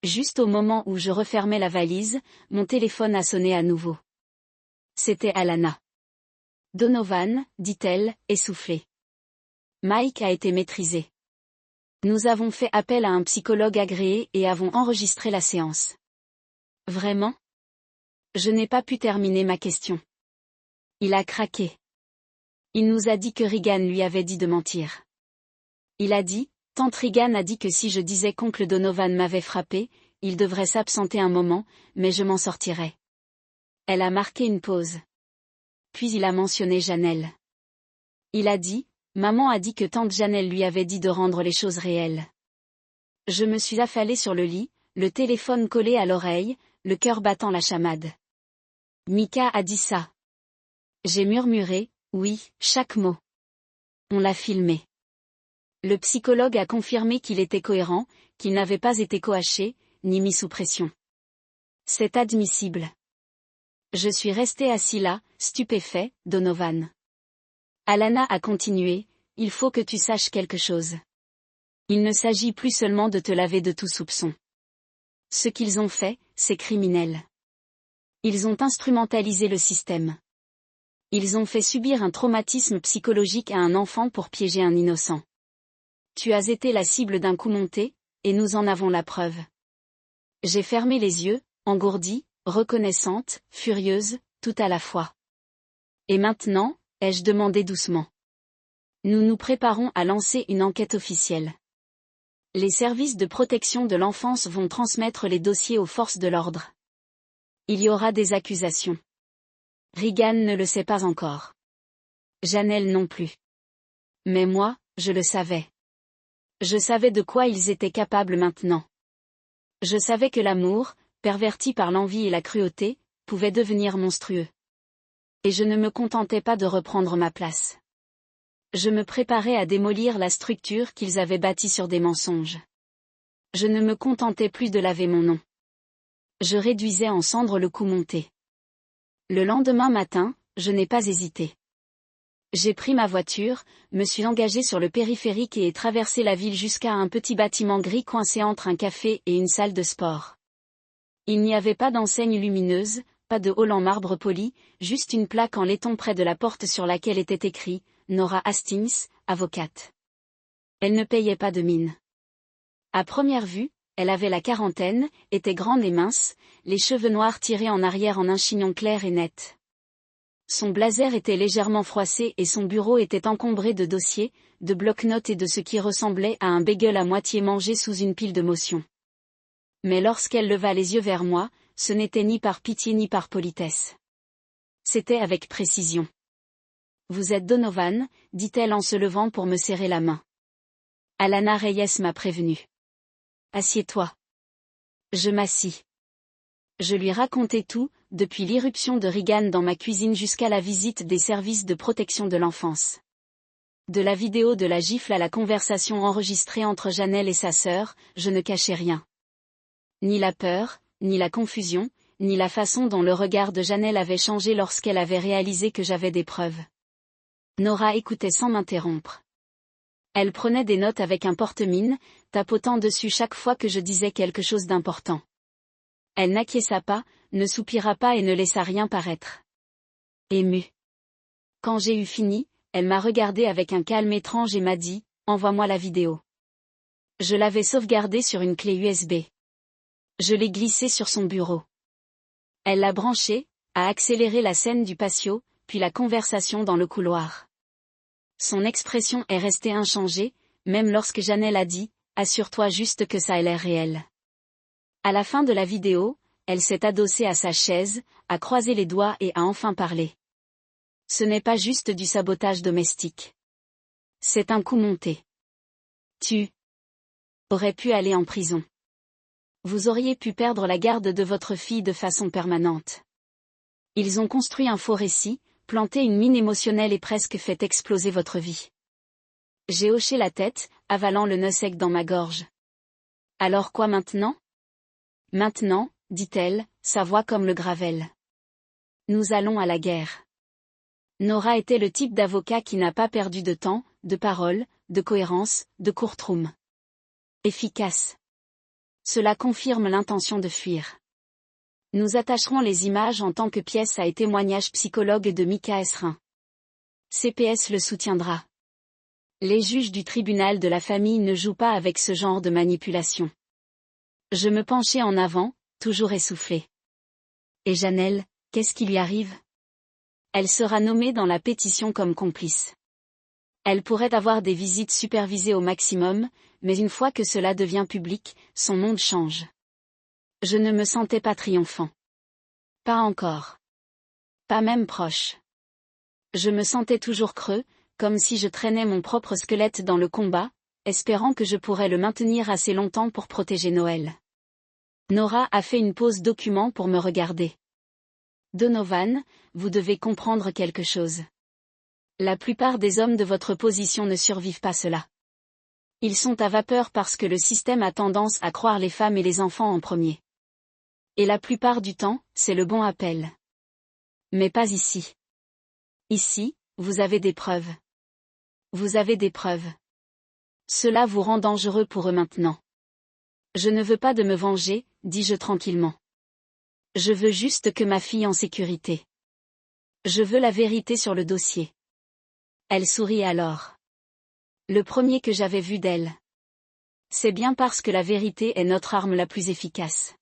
Juste au moment où je refermais la valise, mon téléphone a sonné à nouveau. C'était Alana. Donovan, dit-elle, essoufflée. Mike a été maîtrisé. Nous avons fait appel à un psychologue agréé et avons enregistré la séance. Vraiment ? Je n'ai pas pu terminer ma question. Il a craqué. Il nous a dit que Regan lui avait dit de mentir. Il a dit, tante Regan a dit que si je disais qu'oncle Donovan m'avait frappé, il devrait s'absenter un moment, mais je m'en sortirais. Elle a marqué une pause. Puis il a mentionné Janelle. Il a dit, maman a dit que tante Janelle lui avait dit de rendre les choses réelles. Je me suis affalée sur le lit, le téléphone collé à l'oreille, le cœur battant la chamade. Mika a dit ça. J'ai murmuré, oui, chaque mot. On l'a filmé. Le psychologue a confirmé qu'il était cohérent, qu'il n'avait pas été coaché, ni mis sous pression. C'est admissible. Je suis resté assis là, stupéfait, Donovan. Alana a continué, il faut que tu saches quelque chose. Il ne s'agit plus seulement de te laver de tout soupçon. Ce qu'ils ont fait, c'est criminel. Ils ont instrumentalisé le système. Ils ont fait subir un traumatisme psychologique à un enfant pour piéger un innocent. Tu as été la cible d'un coup monté, et nous en avons la preuve. J'ai fermé les yeux, engourdie, reconnaissante, furieuse, tout à la fois. Et maintenant, ai-je demandé doucement. Nous nous préparons à lancer une enquête officielle. Les services de protection de l'enfance vont transmettre les dossiers aux forces de l'ordre. Il y aura des accusations. Regan ne le sait pas encore. Janelle non plus. Mais moi, je le savais. Je savais de quoi ils étaient capables maintenant. Je savais que l'amour, perverti par l'envie et la cruauté, pouvait devenir monstrueux. Et je ne me contentais pas de reprendre ma place. Je me préparais à démolir la structure qu'ils avaient bâtie sur des mensonges. Je ne me contentais plus de laver mon nom. Je réduisais en cendres le coup monté. Le lendemain matin, je n'ai pas hésité. J'ai pris ma voiture, me suis engagé sur le périphérique et ai traversé la ville jusqu'à un petit bâtiment gris coincé entre un café et une salle de sport. Il n'y avait pas d'enseigne lumineuse, pas de hall en marbre poli, juste une plaque en laiton près de la porte sur laquelle était écrit « Nora Hastings, avocate ». Elle ne payait pas de mine. À première vue, elle avait la quarantaine, était grande et mince, les cheveux noirs tirés en arrière en un chignon clair et net. Son blazer était légèrement froissé et son bureau était encombré de dossiers, de bloc-notes et de ce qui ressemblait à un bagel à moitié mangé sous une pile de motion. Mais lorsqu'elle leva les yeux vers moi, ce n'était ni par pitié ni par politesse. C'était avec précision. « Vous êtes Donovan », dit-elle en se levant pour me serrer la main. Alana Reyes m'a prévenu. « Assieds-toi. » Je m'assis. Je lui racontai tout, depuis l'irruption de Regan dans ma cuisine jusqu'à la visite des services de protection de l'enfance. De la vidéo de la gifle à la conversation enregistrée entre Janelle et sa sœur, je ne cachais rien. Ni la peur, ni la confusion, ni la façon dont le regard de Janelle avait changé lorsqu'elle avait réalisé que j'avais des preuves. Nora écoutait sans m'interrompre. Elle prenait des notes avec un porte-mine, tapotant dessus chaque fois que je disais quelque chose d'important. Elle n'acquiesça pas, ne soupira pas et ne laissa rien paraître. Émue. Quand j'ai eu fini, elle m'a regardé avec un calme étrange et m'a dit « Envoie-moi la vidéo ». Je l'avais sauvegardée sur une clé USB. Je l'ai glissée sur son bureau. Elle l'a branchée, a accéléré la scène du patio, puis la conversation dans le couloir. Son expression est restée inchangée, même lorsque Janelle a dit « Assure-toi juste que ça ait l'air réel ». À la fin de la vidéo, elle s'est adossée à sa chaise, a croisé les doigts et a enfin parlé. Ce n'est pas juste du sabotage domestique. C'est un coup monté. Tu aurais pu aller en prison. Vous auriez pu perdre la garde de votre fille de façon permanente. Ils ont construit un faux récit, planté une mine émotionnelle et presque fait exploser votre vie. J'ai hoché la tête, avalant le nœud sec dans ma gorge. Alors quoi maintenant ? Maintenant, dit-elle, sa voix comme le gravel. Nous allons à la guerre. Nora était le type d'avocat qui n'a pas perdu de temps, de parole, de cohérence, de courtroom. Efficace. Cela confirme l'intention de fuir. Nous attacherons les images en tant que pièce à témoignage psychologue de Mika Esrin. CPS le soutiendra. Les juges du tribunal de la famille ne jouent pas avec ce genre de manipulation. Je me penchai en avant, toujours essoufflé. Et Janelle, qu'est-ce qui lui arrive ? Elle sera nommée dans la pétition comme complice. Elle pourrait avoir des visites supervisées au maximum, mais une fois que cela devient public, son monde change. Je ne me sentais pas triomphant. Pas encore. Pas même proche. Je me sentais toujours creux, comme si je traînais mon propre squelette dans le combat, espérant que je pourrais le maintenir assez longtemps pour protéger Noël. Nora a fait une pause document pour me regarder. Donovan, vous devez comprendre quelque chose. La plupart des hommes de votre position ne survivent pas cela. Ils sont à vapeur parce que le système a tendance à croire les femmes et les enfants en premier. Et la plupart du temps, c'est le bon appel. Mais pas ici. Ici, vous avez des preuves. Vous avez des preuves. Cela vous rend dangereux pour eux maintenant. Je ne veux pas de me venger, dis-je tranquillement. Je veux juste que ma fille en sécurité. Je veux la vérité sur le dossier. Elle sourit alors. Le premier que j'avais vu d'elle. C'est bien parce que la vérité est notre arme la plus efficace.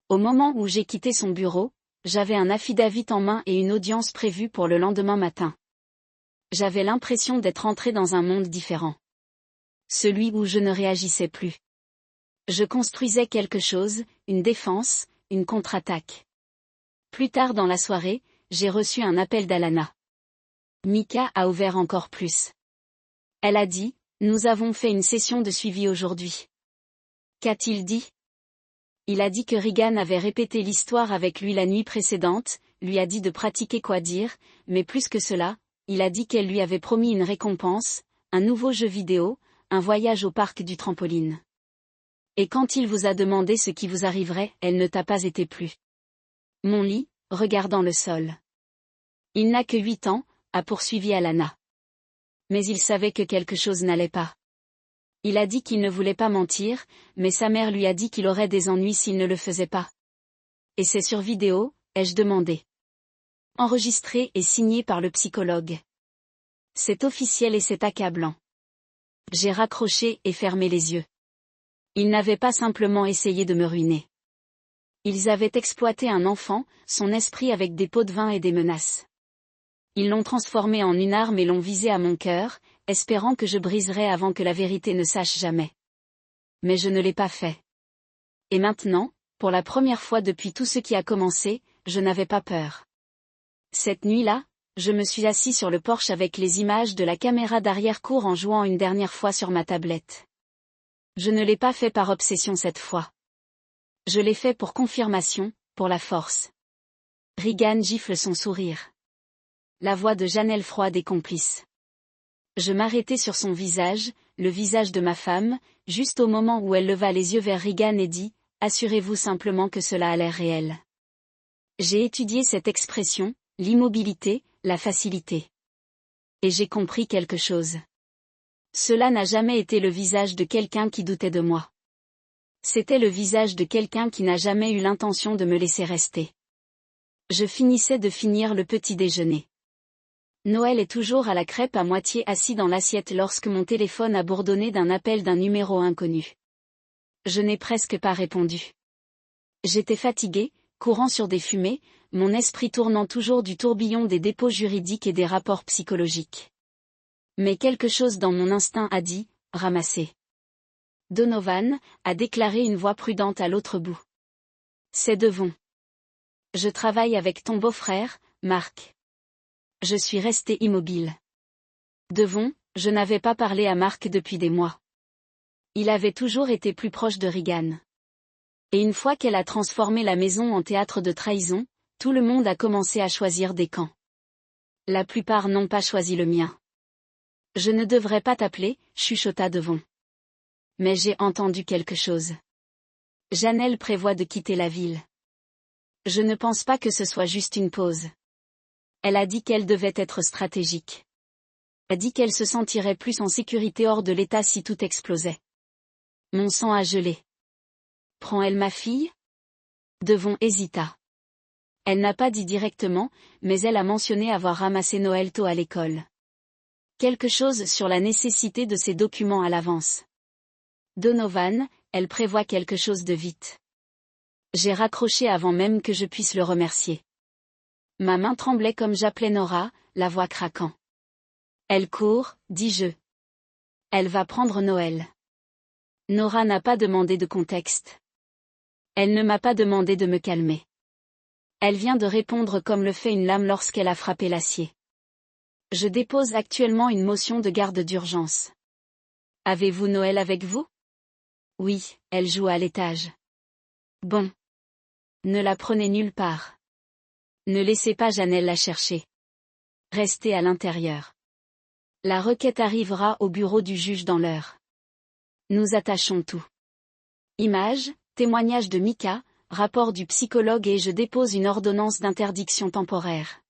Au moment où j'ai quitté son bureau, j'avais un affidavit en main et une audience prévue pour le lendemain matin. J'avais l'impression d'être entré dans un monde différent. Celui où je ne réagissais plus. Je construisais quelque chose, une défense, une contre-attaque. Plus tard dans la soirée, j'ai reçu un appel d'Alana. Mika a ouvert encore plus. Elle a dit, nous avons fait une session de suivi aujourd'hui. Qu'a-t-il dit? Il a dit que Regan avait répété l'histoire avec lui la nuit précédente, lui a dit de pratiquer quoi dire, mais plus que cela, il a dit qu'elle lui avait promis une récompense, un nouveau jeu vidéo, un voyage au parc du trampoline. Et quand il vous a demandé ce qui vous arriverait, elle ne t'a pas été plus. Mon lit, regardant le sol. Il n'a que 8 ans, a poursuivi Alana. Mais il savait que quelque chose n'allait pas. Il a dit qu'il ne voulait pas mentir, mais sa mère lui a dit qu'il aurait des ennuis s'il ne le faisait pas. Et c'est sur vidéo, ai-je demandé. Enregistré et signé par le psychologue. C'est officiel et c'est accablant. J'ai raccroché et fermé les yeux. Ils n'avaient pas simplement essayé de me ruiner. Ils avaient exploité un enfant, son esprit avec des pots de vin et des menaces. Ils l'ont transformé en une arme et l'ont visé à mon cœur, espérant que je briserais avant que la vérité ne sache jamais. Mais je ne l'ai pas fait. Et maintenant, pour la première fois depuis tout ce qui a commencé, je n'avais pas peur. Cette nuit-là, je me suis assis sur le porche avec les images de la caméra d'arrière-cour en jouant une dernière fois sur ma tablette. Je ne l'ai pas fait par obsession cette fois. Je l'ai fait pour confirmation, pour la force. Regan gifle son sourire. La voix de Janelle froide et complice. Je m'arrêtai sur son visage, le visage de ma femme, juste au moment où elle leva les yeux vers Regan et dit, « Assurez-vous simplement que cela a l'air réel. » J'ai étudié cette expression, l'immobilité, la facilité. Et j'ai compris quelque chose. Cela n'a jamais été le visage de quelqu'un qui doutait de moi. C'était le visage de quelqu'un qui n'a jamais eu l'intention de me laisser rester. Je finissais de finir le petit déjeuner. Noël est toujours à la crêpe à moitié assis dans l'assiette lorsque mon téléphone a bourdonné d'un appel d'un numéro inconnu. Je n'ai presque pas répondu. J'étais fatigué, courant sur des fumées, mon esprit tournant toujours du tourbillon des dépôts juridiques et des rapports psychologiques. Mais quelque chose dans mon instinct a dit, ramasser. Donovan, a déclaré une voix prudente à l'autre bout. C'est Devon. Je travaille avec ton beau-frère, Marc. Je suis resté immobile. Devon, je n'avais pas parlé à Marc depuis des mois. Il avait toujours été plus proche de Regan. Et une fois qu'elle a transformé la maison en théâtre de trahison, tout le monde a commencé à choisir des camps. La plupart n'ont pas choisi le mien. Je ne devrais pas t'appeler, chuchota Devon. Mais j'ai entendu quelque chose. Janelle prévoit de quitter la ville. Je ne pense pas que ce soit juste une pause. Elle a dit qu'elle devait être stratégique. Elle a dit qu'elle se sentirait plus en sécurité hors de l'état si tout explosait. Mon sang a gelé. Prend-elle ma fille? Devon hésita. Elle n'a pas dit directement, mais elle a mentionné avoir ramassé Noël tôt à l'école. Quelque chose sur la nécessité de ces documents à l'avance. Donovan, elle prévoit quelque chose de vite. J'ai raccroché avant même que je puisse le remercier. Ma main tremblait comme j'appelais Nora, la voix craquant. Elle court, dis-je. Elle va prendre Noël. Nora n'a pas demandé de contexte. Elle ne m'a pas demandé de me calmer. Elle vient de répondre comme le fait une lame lorsqu'elle a frappé l'acier. Je dépose actuellement une motion de garde d'urgence. Avez-vous Noël avec vous? Oui, elle joue à l'étage. Bon. Ne la prenez nulle part. Ne laissez pas Janelle la chercher. Restez à l'intérieur. La requête arrivera au bureau du juge dans l'heure. Nous attachons tout. Images, témoignage de Mika, rapport du psychologue et je dépose une ordonnance d'interdiction temporaire.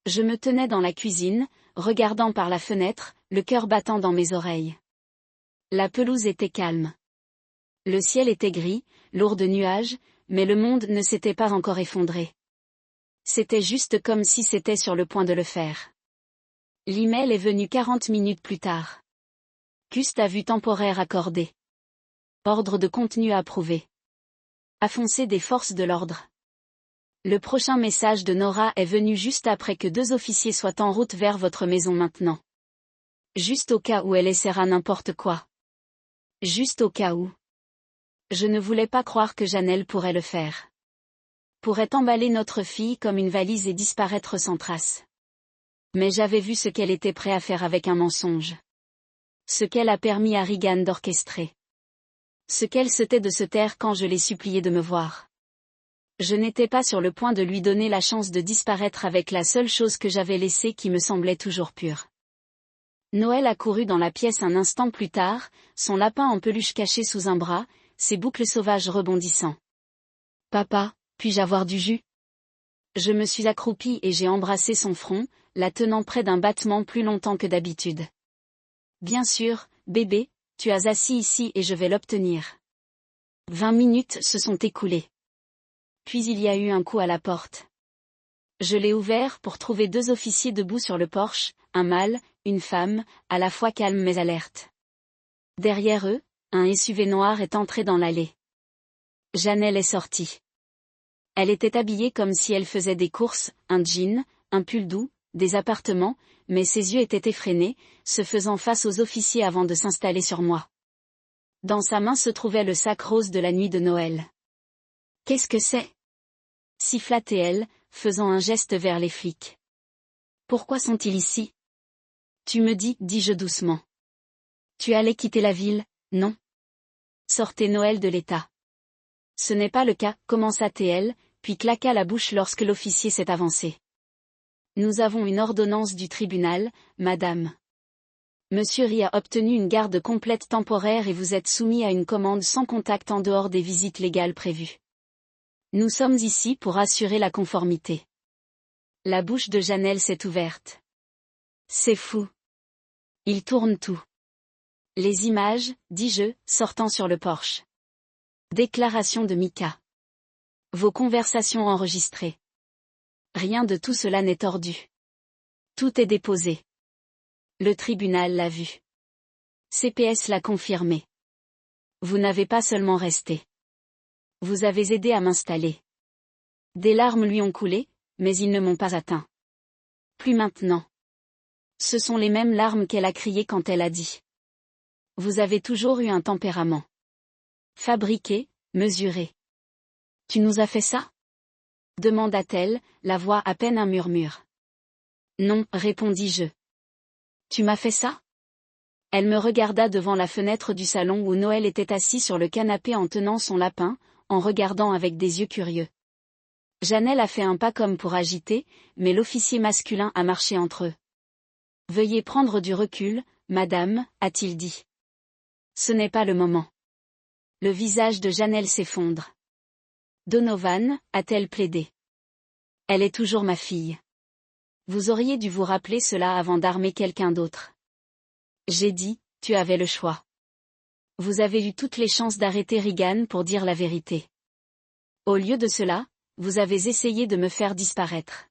Je me tenais dans la cuisine, regardant par la fenêtre, le cœur battant dans mes oreilles. La pelouse était calme. Le ciel était gris, lourd de nuages, mais le monde ne s'était pas encore effondré. C'était juste comme si c'était sur le point de le faire. L'email est venu 40 minutes plus tard. Cust à vue temporaire accordée. Ordre de contenu approuvé. Affoncé des forces de l'ordre. Le prochain message de Nora est venu juste après que 2 officiers soient en route vers votre maison maintenant. Juste au cas où elle essaiera n'importe quoi. Juste au cas où. Je ne voulais pas croire que Janelle pourrait le faire. Pourrait emballer notre fille comme une valise et disparaître sans trace. Mais j'avais vu ce qu'elle était prête à faire avec un mensonge. Ce qu'elle a permis à Regan d'orchestrer. Ce qu'elle se tait de se taire quand je l'ai supplié de me voir. Je n'étais pas sur le point de lui donner la chance de disparaître avec la seule chose que j'avais laissée qui me semblait toujours pure. Noël accourut dans la pièce un instant plus tard, son lapin en peluche caché sous un bras, ses boucles sauvages rebondissant. « Papa, puis-je avoir du jus ?» Je me suis accroupie et j'ai embrassé son front, la tenant près d'un battement plus longtemps que d'habitude. « Bien sûr, bébé, tu as assis ici et je vais l'obtenir. » 20 minutes se sont écoulées. Puis il y a eu un coup à la porte. Je l'ai ouvert pour trouver 2 officiers debout sur le porche, un mâle, une femme, à la fois calme mais alerte. Derrière eux, un SUV noir est entré dans l'allée. Janelle est sortie. Elle était habillée comme si elle faisait des courses, un jean, un pull doux, des appartements, mais ses yeux étaient effrénés, se faisant face aux officiers avant de s'installer sur moi. Dans sa main se trouvait le sac rose de la nuit de Noël. « Qu'est-ce que c'est ?» siffla-t-elle, faisant un geste vers les flics. « Pourquoi sont-ils ici ?»« Tu me dis-je doucement. Tu allais quitter la ville, non ?» Sortait Noël de l'état. « Ce n'est pas le cas, commença-t-elle, puis claqua la bouche lorsque l'officier s'est avancé. « Nous avons une ordonnance du tribunal, madame. Monsieur Ri a obtenu une garde complète temporaire et vous êtes soumis à une commande sans contact en dehors des visites légales prévues. Nous sommes ici pour assurer la conformité. » La bouche de Janelle s'est ouverte. C'est fou. Il tourne tout. Les images, dis-je, sortant sur le porche. Déclaration de Mika. Vos conversations enregistrées. Rien de tout cela n'est tordu. Tout est déposé. Le tribunal l'a vu. CPS l'a confirmé. Vous n'avez pas seulement resté. Vous avez aidé à m'installer. Des larmes lui ont coulé, mais ils ne m'ont pas atteint. Plus maintenant. Ce sont les mêmes larmes qu'elle a criées quand elle a dit. Vous avez toujours eu un tempérament. Fabriqué, mesuré. Tu nous as fait ça ? Demanda-t-elle, la voix à peine un murmure. Non, répondis-je. Tu m'as fait ça ? Elle me regarda devant la fenêtre du salon où Noël était assis sur le canapé en tenant son lapin, en regardant avec des yeux curieux. Janelle a fait un pas comme pour agiter, mais l'officier masculin a marché entre eux. Veuillez prendre du recul, madame, a-t-il dit. Ce n'est pas le moment. Le visage de Janelle s'effondre. Donovan, a-t-elle plaidé. Elle est toujours ma fille. Vous auriez dû vous rappeler cela avant d'armer quelqu'un d'autre. J'ai dit, tu avais le choix. Vous avez eu toutes les chances d'arrêter Regan pour dire la vérité. Au lieu de cela, vous avez essayé de me faire disparaître.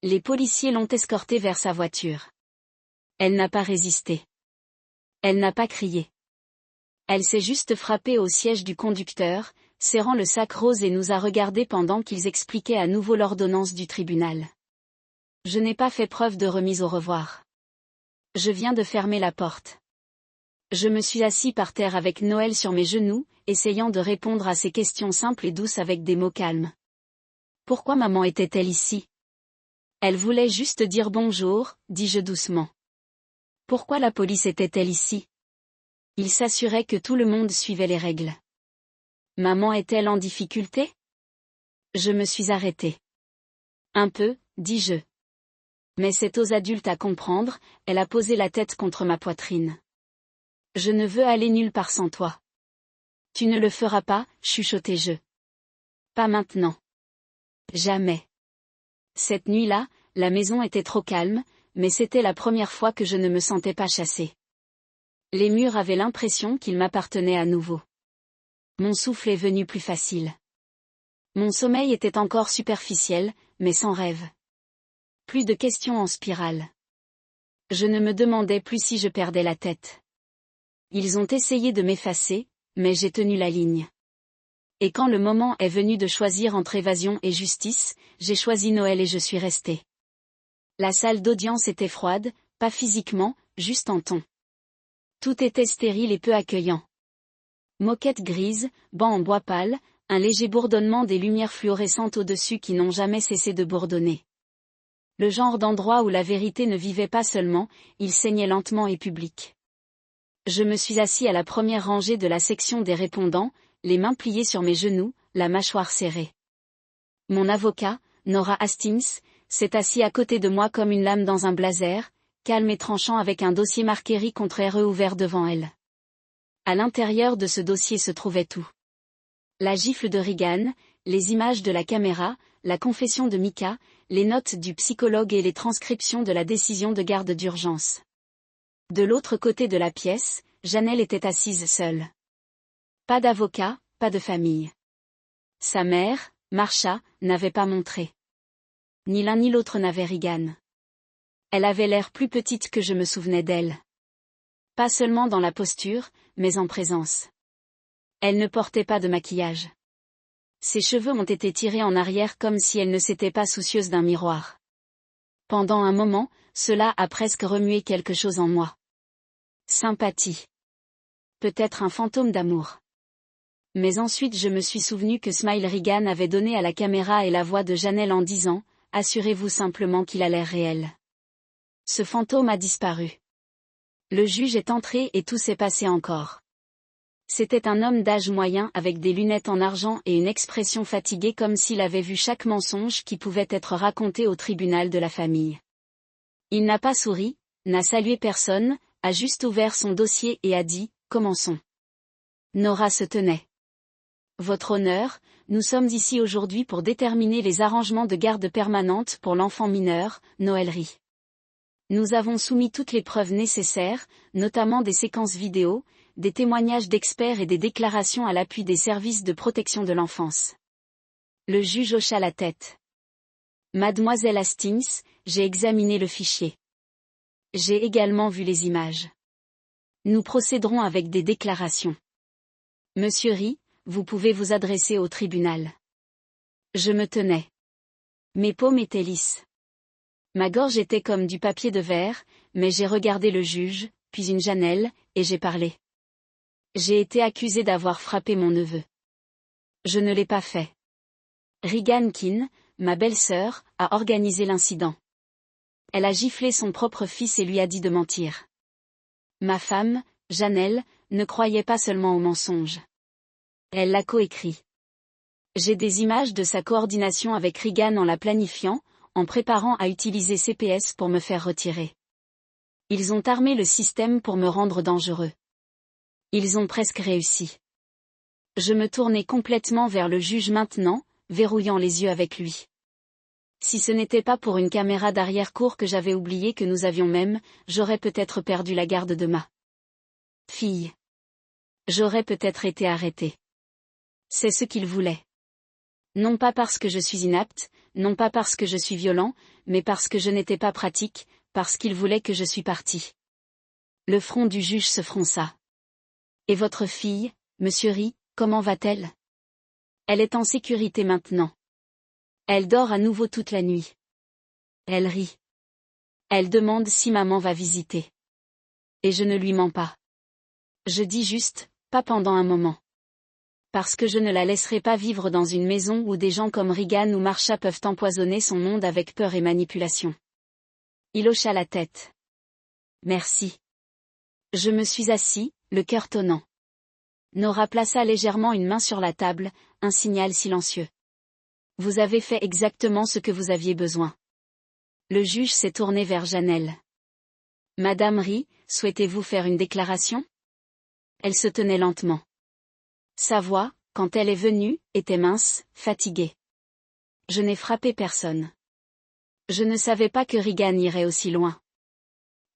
Les policiers l'ont escortée vers sa voiture. Elle n'a pas résisté. Elle n'a pas crié. Elle s'est juste frappée au siège du conducteur, serrant le sac rose et nous a regardés pendant qu'ils expliquaient à nouveau l'ordonnance du tribunal. Je n'ai pas fait preuve de remise au revoir. Je viens de fermer la porte. Je me suis assis par terre avec Noël sur mes genoux, essayant de répondre à ses questions simples et douces avec des mots calmes. Pourquoi maman était-elle ici ? Elle voulait juste dire bonjour, dis-je doucement. Pourquoi la police était-elle ici ? Il s'assurait que tout le monde suivait les règles. Maman est-elle en difficulté ? Je me suis arrêtée. Un peu, dis-je. Mais c'est aux adultes à comprendre, elle a posé la tête contre ma poitrine. Je ne veux aller nulle part sans toi. Tu ne le feras pas, chuchotai-je. Pas maintenant. Jamais. Cette nuit-là, la maison était trop calme, mais c'était la première fois que je ne me sentais pas chassée. Les murs avaient l'impression qu'ils m'appartenaient à nouveau. Mon souffle est venu plus facile. Mon sommeil était encore superficiel, mais sans rêve. Plus de questions en spirale. Je ne me demandais plus si je perdais la tête. Ils ont essayé de m'effacer, mais j'ai tenu la ligne. Et quand le moment est venu de choisir entre évasion et justice, j'ai choisi Noël et je suis restée. La salle d'audience était froide, pas physiquement, juste en ton. Tout était stérile et peu accueillant. Moquette grise, banc en bois pâle, un léger bourdonnement des lumières fluorescentes au-dessus qui n'ont jamais cessé de bourdonner. Le genre d'endroit où la vérité ne vivait pas seulement, il saignait lentement et public. Je me suis assis à la première rangée de la section des répondants, les mains pliées sur mes genoux, la mâchoire serrée. Mon avocat, Nora Hastings, s'est assis à côté de moi comme une lame dans un blazer, calme et tranchant avec un dossier marqué RI contre RE ouvert devant elle. À l'intérieur de ce dossier se trouvait tout. La gifle de Regan, les images de la caméra, la confession de Micah, les notes du psychologue et les transcriptions de la décision de garde d'urgence. De l'autre côté de la pièce, Janelle était assise seule. Pas d'avocat, pas de famille. Sa mère, Marsha, n'avait pas montré. Ni l'un ni l'autre n'avait Regan. Elle avait l'air plus petite que je me souvenais d'elle. Pas seulement dans la posture, mais en présence. Elle ne portait pas de maquillage. Ses cheveux ont été tirés en arrière comme si elle ne s'était pas soucieuse d'un miroir. Pendant un moment, cela a presque remué quelque chose en moi. Sympathie. Peut-être un fantôme d'amour. Mais ensuite je me suis souvenu que Smile Regan avait donné à la caméra et la voix de Janelle en disant « Assurez-vous simplement qu'il a l'air réel ». Ce fantôme a disparu. Le juge est entré et tout s'est passé encore. C'était un homme d'âge moyen avec des lunettes en argent et une expression fatiguée comme s'il avait vu chaque mensonge qui pouvait être raconté au tribunal de la famille. Il n'a pas souri, n'a salué personne, a juste ouvert son dossier et a dit « Commençons ». Nora se tenait. Votre honneur, nous sommes ici aujourd'hui pour déterminer les arrangements de garde permanente pour l'enfant mineur, Noël Ri. Nous avons soumis toutes les preuves nécessaires, notamment des séquences vidéo, des témoignages d'experts et des déclarations à l'appui des services de protection de l'enfance. Le juge hocha la tête. Mademoiselle Hastings, j'ai examiné le fichier. J'ai également vu les images. Nous procéderons avec des déclarations. Monsieur Ri, vous pouvez vous adresser au tribunal. Je me tenais. Mes paumes étaient lisses. Ma gorge était comme du papier de verre, mais j'ai regardé le juge, puis une Janelle, et j'ai parlé. J'ai été accusée d'avoir frappé mon neveu. Je ne l'ai pas fait. Regan Keane, ma belle-sœur, a organisé l'incident. Elle a giflé son propre fils et lui a dit de mentir. Ma femme, Janelle, ne croyait pas seulement aux mensonges. Elle l'a coécrit. J'ai des images de sa coordination avec Regan en la planifiant, en préparant à utiliser CPS pour me faire retirer. Ils ont armé le système pour me rendre dangereux. Ils ont presque réussi. Je me tournais complètement vers le juge maintenant, verrouillant les yeux avec lui. Si ce n'était pas pour une caméra d'arrière-cour que j'avais oublié que nous avions même, j'aurais peut-être perdu la garde de ma fille. J'aurais peut-être été arrêtée. C'est ce qu'il voulait. Non pas parce que je suis inapte, non pas parce que je suis violent, mais parce que je n'étais pas pratique, parce qu'il voulait que je suis partie. Le front du juge se fronça. Et votre fille, monsieur Ri, comment va-t-elle? Elle est en sécurité maintenant. Elle dort à nouveau toute la nuit. Elle rit. Elle demande si maman va visiter. Et je ne lui mens pas. Je dis juste, pas pendant un moment. Parce que je ne la laisserai pas vivre dans une maison où des gens comme Regan ou Marsha peuvent empoisonner son monde avec peur et manipulation. Il hocha la tête. Merci. Je me suis assis, le cœur tonnant. Nora plaça légèrement une main sur la table, un signal silencieux. Vous avez fait exactement ce que vous aviez besoin. Le juge s'est tourné vers Janelle. Madame Ri, souhaitez-vous faire une déclaration? Elle se tenait lentement. Sa voix, quand elle est venue, était mince, fatiguée. Je n'ai frappé personne. Je ne savais pas que Regan irait aussi loin.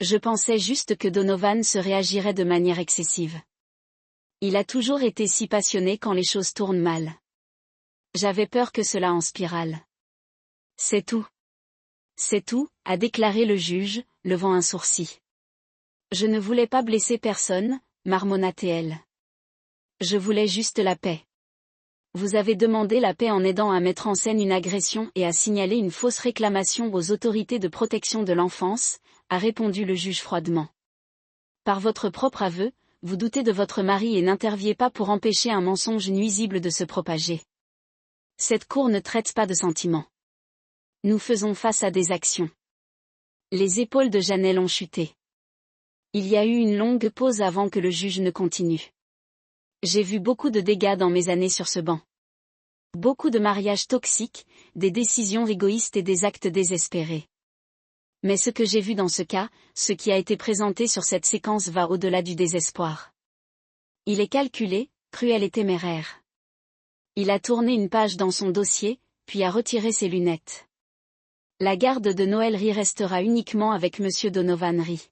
Je pensais juste que Donovan se réagirait de manière excessive. Il a toujours été si passionné quand les choses tournent mal. J'avais peur que cela en spirale. C'est tout. C'est tout, a déclaré le juge, levant un sourcil. Je ne voulais pas blesser personne, marmonna-t-elle. Je voulais juste la paix. Vous avez demandé la paix en aidant à mettre en scène une agression et à signaler une fausse réclamation aux autorités de protection de l'enfance, a répondu le juge froidement. Par votre propre aveu, vous doutez de votre mari et n'interviez pas pour empêcher un mensonge nuisible de se propager. Cette cour ne traite pas de sentiments. Nous faisons face à des actions. Les épaules de Janelle ont chuté. Il y a eu une longue pause avant que le juge ne continue. J'ai vu beaucoup de dégâts dans mes années sur ce banc. Beaucoup de mariages toxiques, des décisions égoïstes et des actes désespérés. Mais ce que j'ai vu dans ce cas, ce qui a été présenté sur cette séquence va au-delà du désespoir. Il est calculé, cruel et téméraire. Il a tourné une page dans son dossier, puis a retiré ses lunettes. La garde de Noël Ri restera uniquement avec Monsieur Donovan Ri.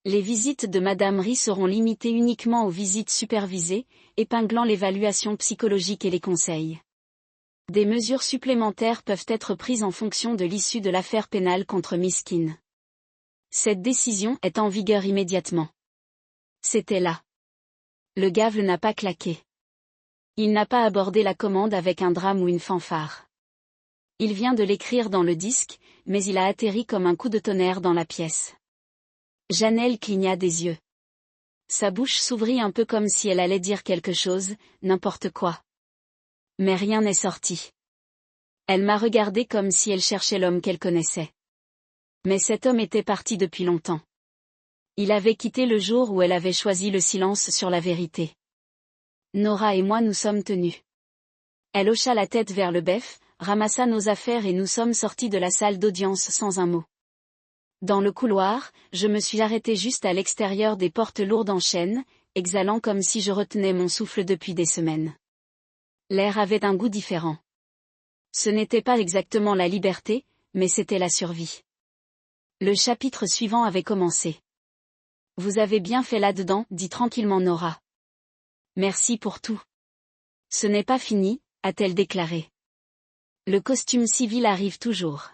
Les visites de Madame Ri seront limitées uniquement aux visites supervisées, épinglant l'évaluation psychologique et les conseils. Des mesures supplémentaires peuvent être prises en fonction de l'issue de l'affaire pénale contre Miskin. Cette décision est en vigueur immédiatement. C'était là. Le gave n'a pas claqué. Il n'a pas abordé la commande avec un drame ou une fanfare. Il vient de l'écrire dans le disque, mais il a atterri comme un coup de tonnerre dans la pièce. Janelle cligna des yeux. Sa bouche s'ouvrit un peu comme si elle allait dire quelque chose, n'importe quoi. Mais rien n'est sorti. Elle m'a regardé comme si elle cherchait l'homme qu'elle connaissait. Mais cet homme était parti depuis longtemps. Il avait quitté le jour où elle avait choisi le silence sur la vérité. Nora et moi nous sommes tenus. Elle hocha la tête vers le bef, ramassa nos affaires et nous sommes sortis de la salle d'audience sans un mot. Dans le couloir, je me suis arrêtée juste à l'extérieur des portes lourdes en chêne, exhalant comme si je retenais mon souffle depuis des semaines. L'air avait un goût différent. Ce n'était pas exactement la liberté, mais c'était la survie. Le chapitre suivant avait commencé. Vous avez bien fait là-dedans, dit tranquillement Nora. Merci pour tout. Ce n'est pas fini, a-t-elle déclaré. Le costume civil arrive toujours.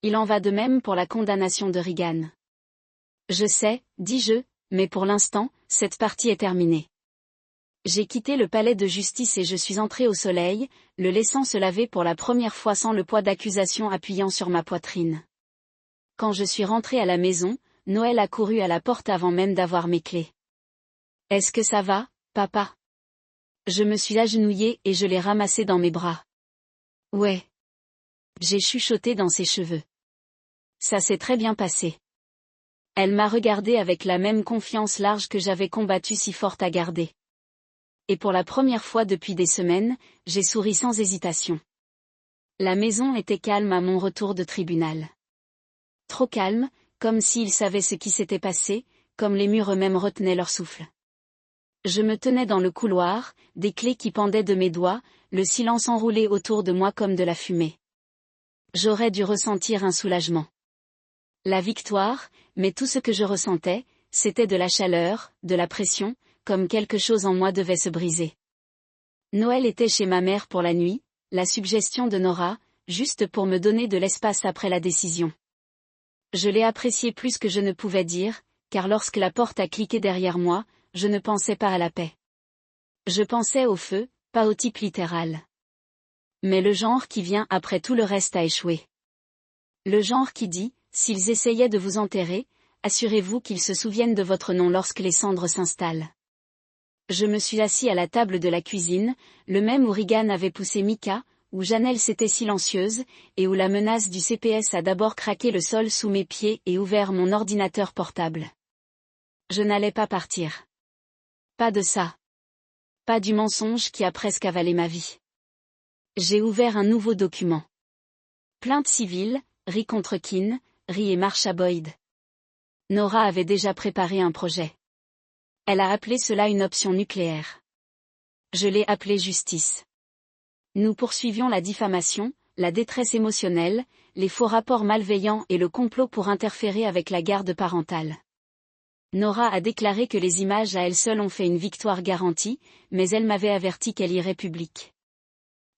Il en va de même pour la condamnation de Regan. Je sais, dis-je, mais pour l'instant, cette partie est terminée. J'ai quitté le palais de justice et je suis entré au soleil, le laissant se laver pour la première fois sans le poids d'accusation appuyant sur ma poitrine. Quand je suis rentré à la maison, Noël a couru à la porte avant même d'avoir mes clés. Est-ce que ça va, papa? Je me suis agenouillée et je l'ai ramassé dans mes bras. Ouais. J'ai chuchoté dans ses cheveux. Ça s'est très bien passé. Elle m'a regardé avec la même confiance large que j'avais combattu si fort à garder. Et pour la première fois depuis des semaines, j'ai souri sans hésitation. La maison était calme à mon retour de tribunal. Trop calme, comme s'ils savaient ce qui s'était passé, comme les murs eux-mêmes retenaient leur souffle. Je me tenais dans le couloir, des clés qui pendaient de mes doigts, le silence enroulé autour de moi comme de la fumée. J'aurais dû ressentir un soulagement. La victoire, mais tout ce que je ressentais, c'était de la chaleur, de la pression, comme quelque chose en moi devait se briser. Noël était chez ma mère pour la nuit, la suggestion de Nora, juste pour me donner de l'espace après la décision. Je l'ai apprécié plus que je ne pouvais dire, car lorsque la porte a cliqué derrière moi, je ne pensais pas à la paix. Je pensais au feu, pas au type littéral. Mais le genre qui vient après tout le reste a échoué. Le genre qui dit, s'ils essayaient de vous enterrer, assurez-vous qu'ils se souviennent de votre nom lorsque les cendres s'installent. Je me suis assis à la table de la cuisine, le même où Regan avait poussé Mika, où Janelle s'était silencieuse, et où la menace du CPS a d'abord craqué le sol sous mes pieds et ouvert mon ordinateur portable. Je n'allais pas partir. Pas de ça. Pas du mensonge qui a presque avalé ma vie. J'ai ouvert un nouveau document. Plainte civile, Ri contre Keane, Ri et Marsha Boyd. Nora avait déjà préparé un projet. Elle a appelé cela une option nucléaire. Je l'ai appelé justice. Nous poursuivions la diffamation, la détresse émotionnelle, les faux rapports malveillants et le complot pour interférer avec la garde parentale. Nora a déclaré que les images à elles seules ont fait une victoire garantie, mais elle m'avait averti qu'elle irait publique.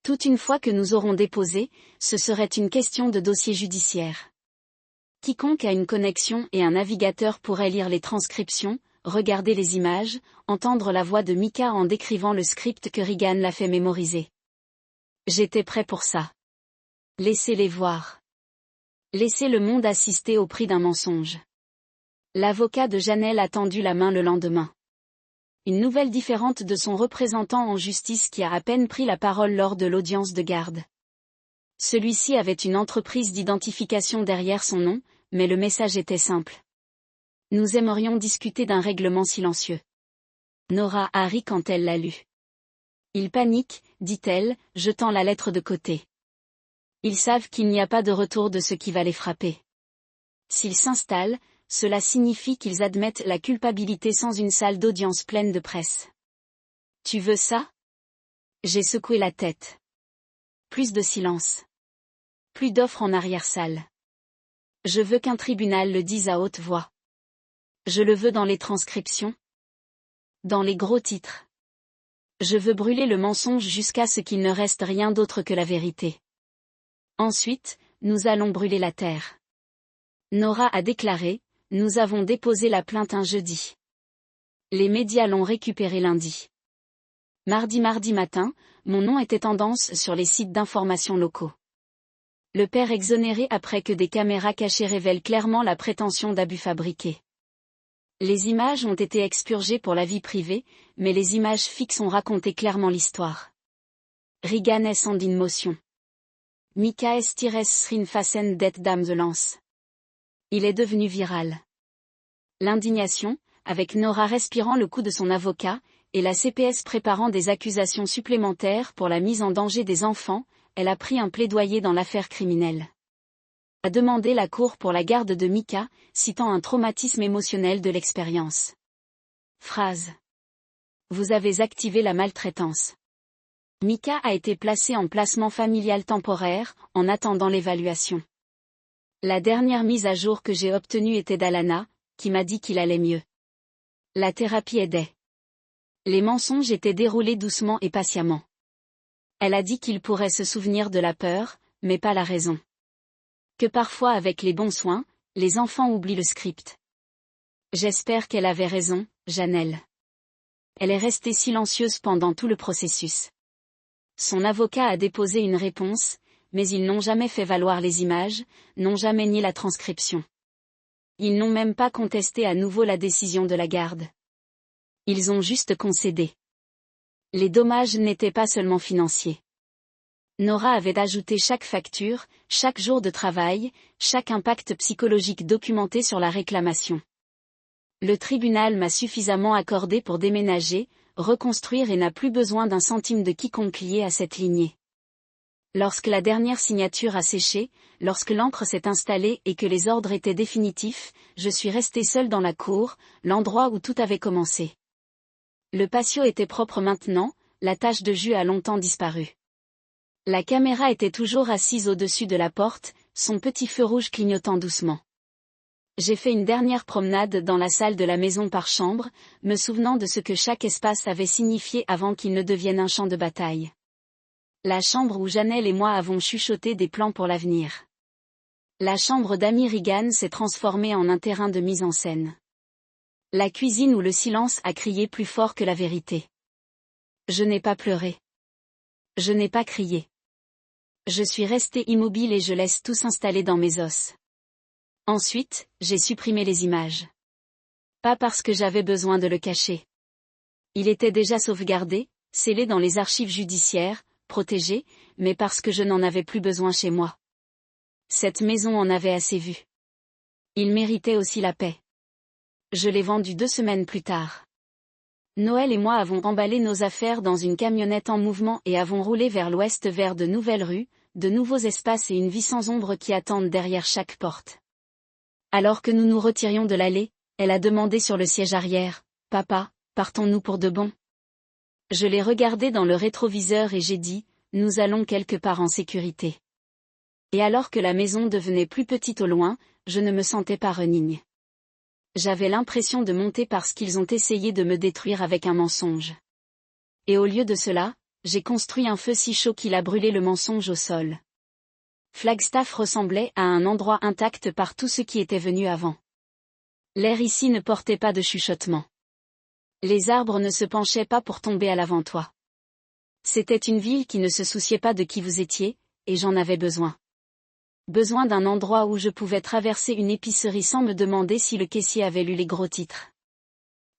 Toute une fois que nous aurons déposé, ce serait une question de dossier judiciaire. Quiconque a une connexion et un navigateur pourrait lire les transcriptions, regarder les images, entendre la voix de Micah en décrivant le script que Regan l'a fait mémoriser. J'étais prêt pour ça. Laissez-les voir. Laissez le monde assister au prix d'un mensonge. L'avocat de Janelle a tendu la main le lendemain. Une nouvelle différente de son représentant en justice qui a à peine pris la parole lors de l'audience de garde. Celui-ci avait une entreprise d'identification derrière son nom, mais le message était simple. Nous aimerions discuter d'un règlement silencieux. Nora a ri quand elle l'a lu. Ils paniquent, dit-elle, jetant la lettre de côté. Ils savent qu'il n'y a pas de retour de ce qui va les frapper. S'ils s'installent, cela signifie qu'ils admettent la culpabilité sans une salle d'audience pleine de presse. Tu veux ça? J'ai secoué la tête. Plus de silence. Plus d'offres en arrière-salle. Je veux qu'un tribunal le dise à haute voix. Je le veux dans les transcriptions. Dans les gros titres. Je veux brûler le mensonge jusqu'à ce qu'il ne reste rien d'autre que la vérité. Ensuite, nous allons brûler la terre. Nora a déclaré, nous avons déposé la plainte un jeudi. Les médias l'ont récupérée lundi. Mardi matin, mon nom était tendance sur les sites d'information locaux. Le père exonéré après que des caméras cachées révèlent clairement la prétention d'abus fabriqués. Les images ont été expurgées pour la vie privée, mais les images fixes ont raconté clairement l'histoire. Regan est en motion. Micah est Srin Fassen det Dame the Lance. Il est devenu viral. L'indignation, avec Nora respirant le coup de son avocat, et la CPS préparant des accusations supplémentaires pour la mise en danger des enfants, elle a pris un plaidoyer dans l'affaire criminelle. A demandé la cour pour la garde de Micah, citant un traumatisme émotionnel de l'expérience. Phrase. Vous avez activé la maltraitance. Micah a été placé en placement familial temporaire, en attendant l'évaluation. La dernière mise à jour que j'ai obtenue était d'Alana, qui m'a dit qu'il allait mieux. La thérapie aidait. Les mensonges étaient déroulés doucement et patiemment. Elle a dit qu'il pourrait se souvenir de la peur, mais pas la raison. Que parfois avec les bons soins, les enfants oublient le script. J'espère qu'elle avait raison, Janelle. Elle est restée silencieuse pendant tout le processus. Son avocat a déposé une réponse, mais ils n'ont jamais fait valoir les images, n'ont jamais nié la transcription. Ils n'ont même pas contesté à nouveau la décision de la garde. Ils ont juste concédé. Les dommages n'étaient pas seulement financiers. Nora avait ajouté chaque facture, chaque jour de travail, chaque impact psychologique documenté sur la réclamation. Le tribunal m'a suffisamment accordé pour déménager, reconstruire et n'a plus besoin d'un centime de quiconque lié à cette lignée. Lorsque la dernière signature a séché, lorsque l'encre s'est installée et que les ordres étaient définitifs, je suis restée seule dans la cour, l'endroit où tout avait commencé. Le patio était propre maintenant, la tache de jus a longtemps disparu. La caméra était toujours assise au-dessus de la porte, son petit feu rouge clignotant doucement. J'ai fait une dernière promenade dans la salle de la maison par chambre, me souvenant de ce que chaque espace avait signifié avant qu'il ne devienne un champ de bataille. La chambre où Janelle et moi avons chuchoté des plans pour l'avenir. La chambre d'Amy Regan s'est transformée en un terrain de mise en scène. La cuisine où le silence a crié plus fort que la vérité. Je n'ai pas pleuré. Je n'ai pas crié. Je suis restée immobile et je laisse tout s'installer dans mes os. Ensuite, j'ai supprimé les images. Pas parce que j'avais besoin de le cacher. Il était déjà sauvegardé, scellé dans les archives judiciaires, protégé, mais parce que je n'en avais plus besoin chez moi. Cette maison en avait assez vu. Il méritait aussi la paix. Je l'ai vendu 2 semaines plus tard. Noël et moi avons emballé nos affaires dans une camionnette en mouvement et avons roulé vers l'ouest vers de nouvelles rues, de nouveaux espaces et une vie sans ombre qui attendent derrière chaque porte. Alors que nous nous retirions de l'allée, elle a demandé sur le siège arrière, « Papa, partons-nous pour de bon ?» Je l'ai regardé dans le rétroviseur et j'ai dit, « Nous allons quelque part en sécurité. » Et alors que la maison devenait plus petite au loin, je ne me sentais pas renigne. J'avais l'impression de monter parce qu'ils ont essayé de me détruire avec un mensonge. Et au lieu de cela, j'ai construit un feu si chaud qu'il a brûlé le mensonge au sol. Flagstaff ressemblait à un endroit intact par tout ce qui était venu avant. L'air ici ne portait pas de chuchotement. Les arbres ne se penchaient pas pour tomber à l'avant-toit. C'était une ville qui ne se souciait pas de qui vous étiez, et j'en avais besoin. Besoin d'un endroit où je pouvais traverser une épicerie sans me demander si le caissier avait lu les gros titres.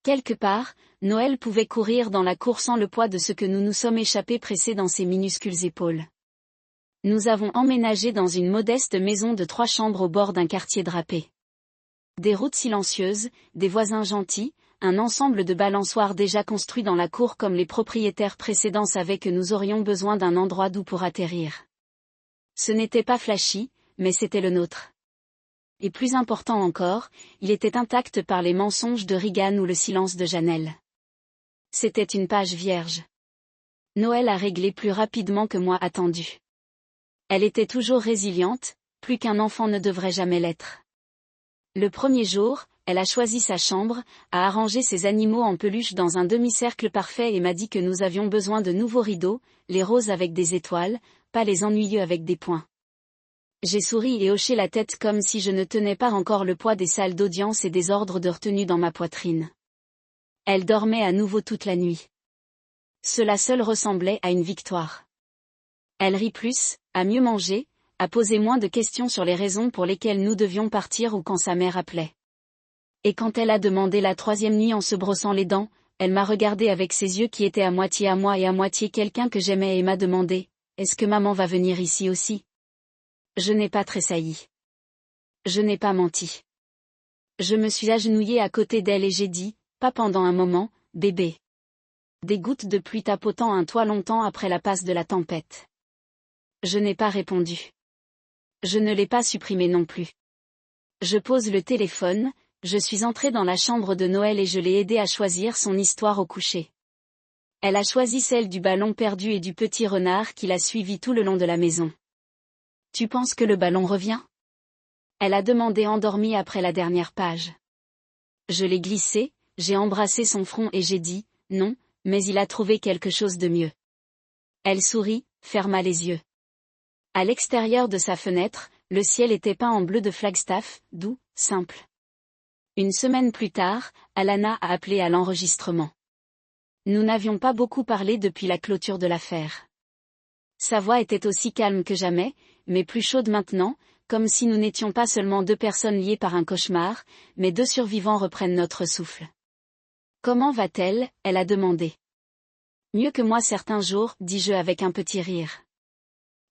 Quelque part, Noël pouvait courir dans la cour sans le poids de ce que nous nous sommes échappés pressés dans ses minuscules épaules. Nous avons emménagé dans une modeste maison de 3 chambres au bord d'un quartier drapé. Des routes silencieuses, des voisins gentils, un ensemble de balançoires déjà construits dans la cour comme les propriétaires précédents savaient que nous aurions besoin d'un endroit doux pour atterrir. Ce n'était pas flashy, mais c'était le nôtre. Et plus important encore, il était intact par les mensonges de Regan ou le silence de Janelle. C'était une page vierge. Noël a réglé plus rapidement que moi attendu. Elle était toujours résiliente, plus qu'un enfant ne devrait jamais l'être. Le premier jour, elle a choisi sa chambre, a arrangé ses animaux en peluche dans un demi-cercle parfait et m'a dit que nous avions besoin de nouveaux rideaux, les roses avec des étoiles, pas les ennuyeux avec des points. J'ai souri et hoché la tête comme si je ne tenais pas encore le poids des salles d'audience et des ordres de retenue dans ma poitrine. Elle dormait à nouveau toute la nuit. Cela seul ressemblait à une victoire. Elle rit plus, a mieux mangé, a posé moins de questions sur les raisons pour lesquelles nous devions partir ou quand sa mère appelait. Et quand elle a demandé la 3e nuit en se brossant les dents, elle m'a regardé avec ses yeux qui étaient à moitié à moi et à moitié quelqu'un que j'aimais et m'a demandé, « Est-ce que maman va venir ici aussi ?» Je n'ai pas tressailli. Je n'ai pas menti. Je me suis agenouillée à côté d'elle et j'ai dit, pas pendant un moment, bébé. Des gouttes de pluie tapotant un toit longtemps après la passe de la tempête. Je n'ai pas répondu. Je ne l'ai pas supprimé non plus. Je pose le téléphone, je suis entrée dans la chambre de Noël et je l'ai aidée à choisir son histoire au coucher. Elle a choisi celle du ballon perdu et du petit renard qui l'a suivi tout le long de la maison. Tu penses que le ballon revient ? Elle a demandé endormie après la dernière page. Je l'ai glissé, j'ai embrassé son front et j'ai dit, non, mais il a trouvé quelque chose de mieux. Elle sourit, ferma les yeux. À l'extérieur de sa fenêtre, le ciel était peint en bleu de Flagstaff, doux, simple. Une semaine plus tard, Alana a appelé à l'enregistrement. Nous n'avions pas beaucoup parlé depuis la clôture de l'affaire. Sa voix était aussi calme que jamais, mais plus chaude maintenant, comme si nous n'étions pas seulement 2 personnes liées par un cauchemar, mais 2 survivants reprennent notre souffle. Comment va-t-elle ? Elle a demandé. Mieux que moi certains jours, dis-je avec un petit rire.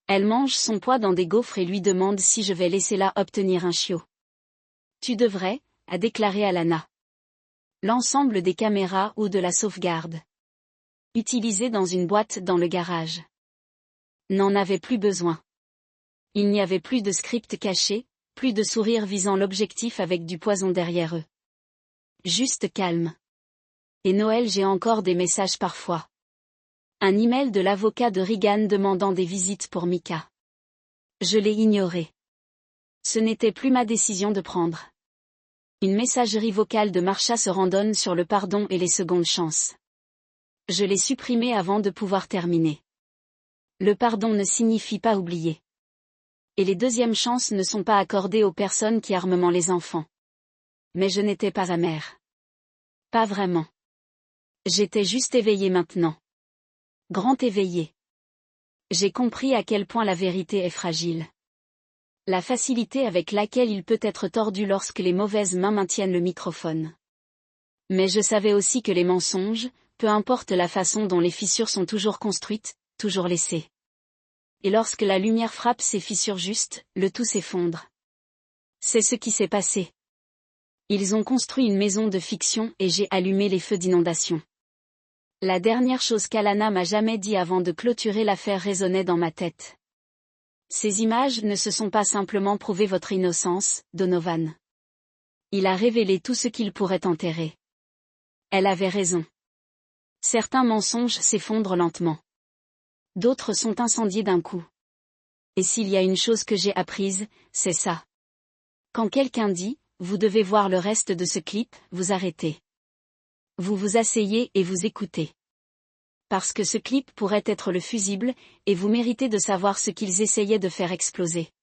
Elle mange son poids dans des gaufres et lui demande si je vais laisser là obtenir un chiot. Tu devrais, a déclaré Alana. L'ensemble des caméras ou de la sauvegarde. Utilisées dans une boîte dans le garage. N'en avait plus besoin. Il n'y avait plus de script caché, plus de sourires visant l'objectif avec du poison derrière eux. Juste calme. Et Noël, j'ai encore des messages parfois. Un email de l'avocat de Regan demandant des visites pour Mika. Je l'ai ignoré. Ce n'était plus ma décision de prendre. Une messagerie vocale de Marsha se randonne sur le pardon et les secondes chances. Je l'ai supprimé avant de pouvoir terminer. Le pardon ne signifie pas oublier. Et les deuxièmes chances ne sont pas accordées aux personnes qui arment les enfants. Mais je n'étais pas amère. Pas vraiment. J'étais juste éveillée maintenant. Grand éveillée. J'ai compris à quel point la vérité est fragile. La facilité avec laquelle il peut être tordu lorsque les mauvaises mains maintiennent le microphone. Mais je savais aussi que les mensonges, peu importe la façon dont les fissures sont toujours construites, toujours laissées. Et lorsque la lumière frappe ces fissures justes, le tout s'effondre. C'est ce qui s'est passé. Ils ont construit une maison de fiction et j'ai allumé les feux d'inondation. La dernière chose qu'Alana m'a jamais dit avant de clôturer l'affaire résonnait dans ma tête. Ces images ne se sont pas simplement prouvé votre innocence, Donovan. Il a révélé tout ce qu'il pourrait enterrer. Elle avait raison. Certains mensonges s'effondrent lentement. D'autres sont incendiés d'un coup. Et s'il y a une chose que j'ai apprise, c'est ça. Quand quelqu'un dit, vous devez voir le reste de ce clip, vous arrêtez. Vous vous asseyez et vous écoutez. Parce que ce clip pourrait être le fusible, et vous méritez de savoir ce qu'ils essayaient de faire exploser.